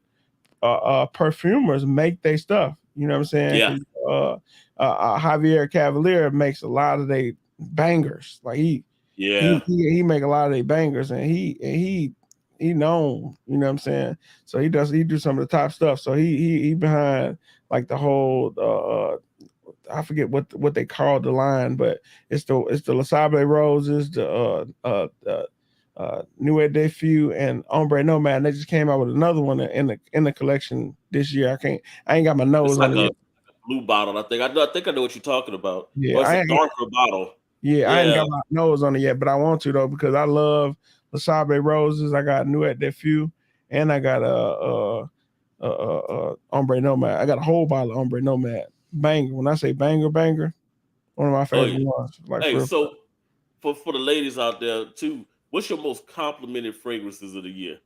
perfumers make their stuff. You know what I'm saying? Yeah. 'Cause, Javier Cavalier makes a lot of they bangers. Like Yeah. he make a lot of their bangers, and he known. You know what I'm saying? So he do some of the top stuff. So he behind like the whole I forget what they call the line, but it's the Le Sable Roses, the Nuit des Few and Ombre Nomad. They just came out with another one in the collection this year. I ain't got my It's nose like on it a yet. blue bottle. I think I know what you're talking about. Yeah, Or it's a darker bottle. I ain't got Yeah. my nose on it yet, but I want to though because I love Le Sable Roses. I got Nuit des Few, and I got Ombre Nomad. I got a whole bottle of Ombre Nomad. Banger. When I say banger, one of my Oh favorite yeah. ones. Like Hey, for so for the ladies out there too, what's your most complimented fragrances of the year?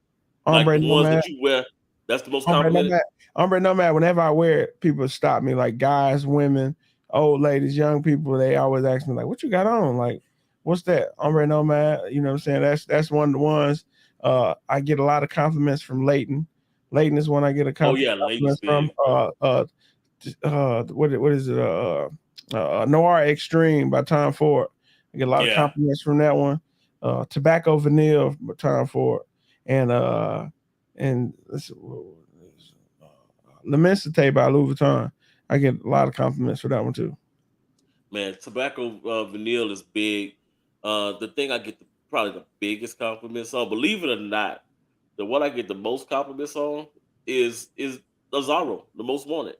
Like Ombre the ones Nomad. that you wear, that's the most Hombre complimented? nomad, hombre nomad. Whenever I wear it, people stop me, like guys, women, old ladies, young people. They always ask me, like, "What you got on? Like, what's that?" Hombre nomad. You know what I'm saying? That's one of the ones. I get a lot of compliments from Leighton. Leighton is one I get a Oh yeah, ladies compliments from. big, bro. What is it? Noir Extreme by Tom Ford. I get a lot of Yeah. compliments from that one. Tobacco Vanille by Tom Ford, and let's see, L'immensité by Louis Vuitton. I get a lot of compliments for that one too. Man, tobacco vanille is big. The thing I get probably the biggest compliments on, believe it or not, the one I get the most compliments on is the Zorro, the most wanted.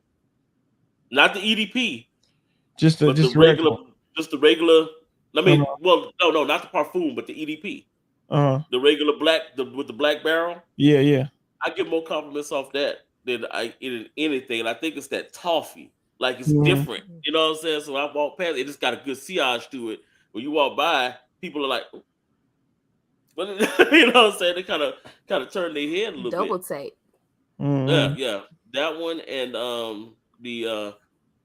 Not the EDP, but the Just the regular. regular, just the regular. I Uh-huh. mean, well, no, not the parfum, but the EDP, Uh-huh. the regular black, with the black barrel. Yeah, yeah. I get more compliments off that than I in anything. And I think it's that toffee. Like it's Mhm. different. You know what I'm saying? So I walk past it, just got a good sillage to it. When you walk by, people are like, what you know what I'm saying? They kind of turn their head a little bit. Double take. Yeah, Mhm. yeah. That one and the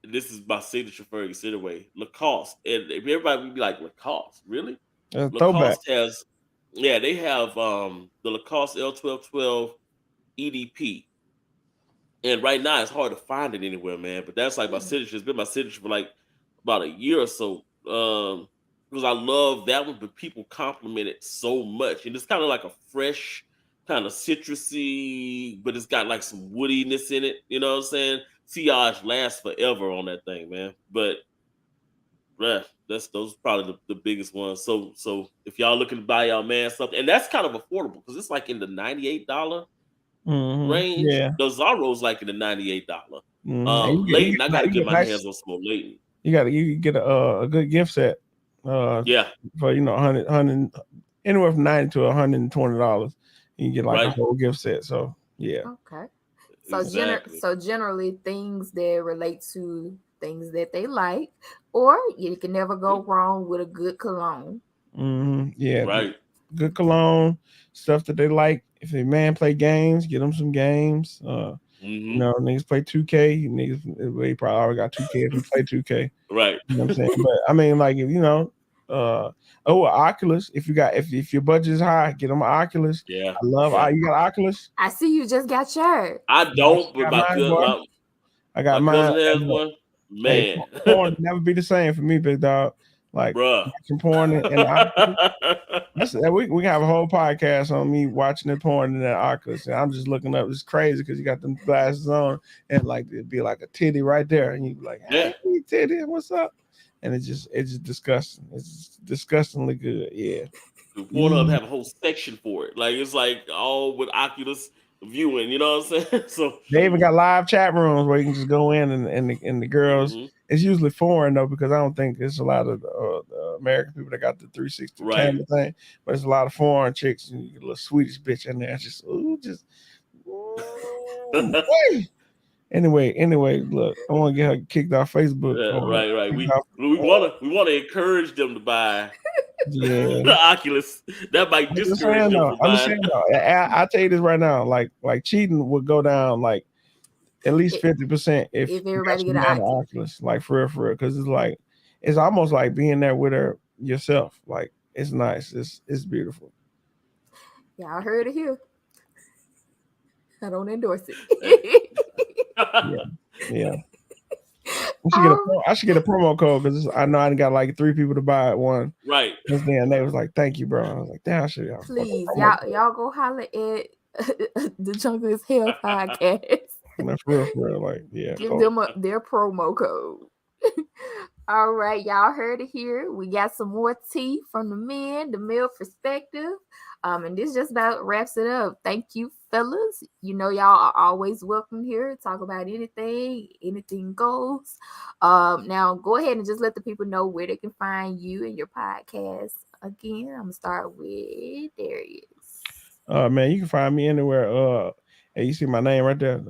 this is my signature fragrance anyway, Lacoste. And everybody would be like, Lacoste, really? Throwback. Lacoste has, yeah, they have the Lacoste L1212 EDP. And right now it's hard to find it anywhere, man. But that's like my signature. It's been my signature for like about a year or so. Because I love that one, but people compliment it so much. And it's kind of like a fresh, kind of citrusy, but it's got like some woodiness in it. You know what I'm saying? Sillage lasts forever on that thing, man. But yeah, that's those are probably the biggest ones. So if y'all looking to buy y'all man something, and that's kind of affordable because it's like in the $98 range. Yeah. The Zorro's like in the $98. And Leighton, I gotta you get get my nice. hands on some more Leighton. You get a good gift set. Uh, Yeah, for 100 anywhere from 90 to $120. You can get like a right. whole gift set. So yeah. Okay. Exactly. So generally things that relate to things that they like, or you can never go Mhm. wrong with a good cologne. Yeah, Right. good cologne, stuff that they like. If a man play games, get them some games. Hmm. Niggas play 2K. Niggas, they probably already got 2K if you play 2K. Right. You know what I'm saying? But I mean, like if Oculus. If you got if your budget is high, get them an Oculus. Yeah. I love. Yeah. You got Oculus? I see you just got yours. I I don't, but got mine, boy. I got my mine. cousin has And look, one. hey, Man, porn never be the same for me, big dog. Like bruh. watching porn and Oculus. We can have a whole podcast on me watching the porn in that Oculus, and I'm just looking up. It's crazy because you got them glasses on, and like it'd be like a titty right there, and you'd be like, Yeah. "Hey, titty, what's up?" And it's just disgusting. It's disgustingly good. Yeah. Pornhub have a whole section for it. Like it's like all with Oculus viewing. You know what I'm saying? So. They even got live chat rooms where you can just go in and the girls. Hmm. It's usually foreign though because I don't think there's a lot of American people that got the 360 Right. camera thing, but it's a lot of foreign chicks and you get a little Swedish bitch in there. It's just boy. Anyway, look, I want to get her kicked off Facebook. Right. Kicked We off, we want to encourage them to buy yeah. the Oculus. That might I'm just discourage saying them though. from buying. I tell you this right now. Like cheating would go down like at least 50% if you got everybody your get an man an Oculus. Oculus. Like for real, because it's almost like being there with her yourself. Like it's nice. It's beautiful. Y'all heard it here. I don't endorse it. Yeah. I should get a promo code because I know I got like 3 people to buy at one. Right. Because then they was like, "Thank you, bro." I was like, "Damn, I should." Please, y'all go holler at the Jungle is Hell podcast. For real, like, yeah. Give them their promo code. All right, y'all heard it here. We got some more tea from the male perspective. And this just about wraps it up. Thank you, fellas. You know, y'all are always welcome here. Talk about anything goes. Now go ahead and just let the people know where they can find you and your podcast. Again, I'm gonna start with Darius. Man, you can find me anywhere. And you see my name right there.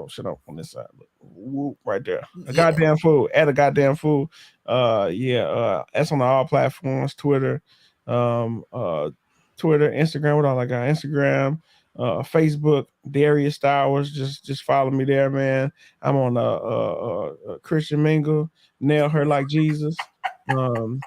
Shut up on this side. Whoop, right there. A goddamn fool. At a goddamn fool. That's on all platforms. Twitter, Instagram. What all I got? Instagram, Facebook. Darius Stowers. Just follow me there, man. I'm on Christian Mingle. Nail her like Jesus. The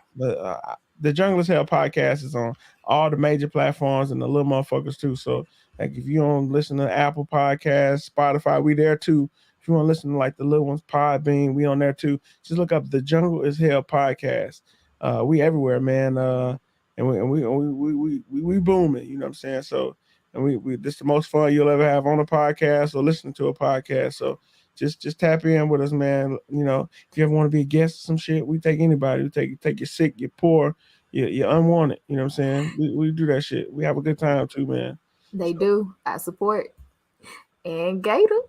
Jungle is Hell podcast is on all the major platforms and the little motherfuckers too. So like if you don't listen to Apple Podcasts, Spotify, we there too. If you want to listen to like the little ones, Podbean, we on there too. Just look up the Jungle is Hell podcast. We everywhere, man. And we booming. You know what I'm saying? So and we this is the most fun you'll ever have on a podcast or listening to a podcast. So just tap in with us, man. You know, if you ever want to be a guest or some shit, we take anybody. We take you sick, you're poor, you're unwanted. You know what I'm saying? We do that shit. We have a good time too, man. They do. I support. And Gator.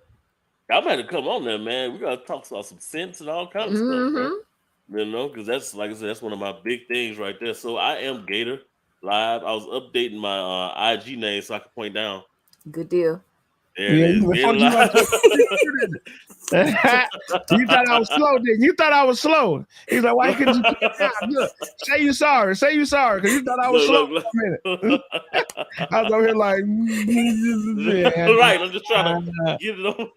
I'm about to come on there, man. We gotta talk about some sense and all kinds of stuff, man. You know, because that's like I said, that's one of my big things right there. So I am Gator Live. I was updating my IG name so I could point down. Good deal. There it is. Gator Live. You thought I was slow, didn't you? Thought I was slow. He's like, why couldn't you look, say you sorry, because you thought I was slow for a minute. I was over here like right, I'm just trying to get it on.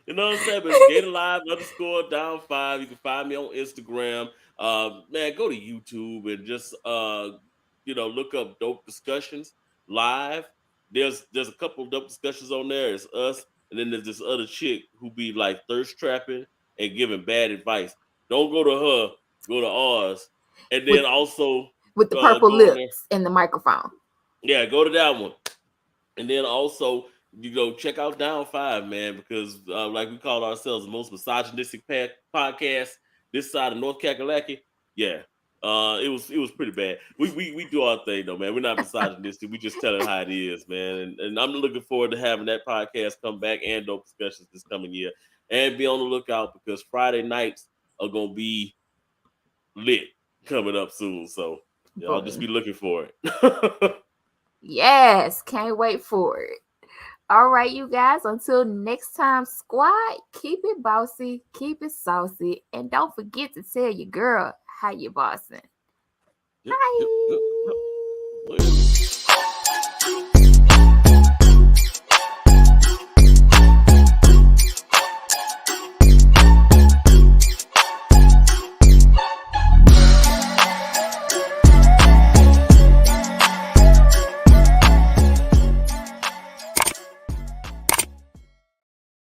You know what I'm saying? But it's Gator Live _down5. You can find me on Instagram. Man, go to YouTube and just look up Dope Discussions Live. There's a couple of dope discussions on there. It's us. And then there's this other chick who be like thirst trapping and giving bad advice. Don't go to her, go to ours. And then also with the purple lips and the microphone. Yeah, go to that one. And then also check out Down 5, man, because like we call ourselves the most misogynistic podcast this side of North Kakalaki. Yeah. It was pretty bad. We do our thing though, man. We're not misogynistic. We just tell it how it is, man. And I'm looking forward to having that podcast come back and Dope Discussions this coming year. And be on the lookout because Friday nights are gonna be lit coming up soon. So y'all just be looking for it. Yes, can't wait for it. All right, you guys. Until next time, squad, keep it bossy, keep it saucy, and don't forget to tell your girl how you bossing. Bye.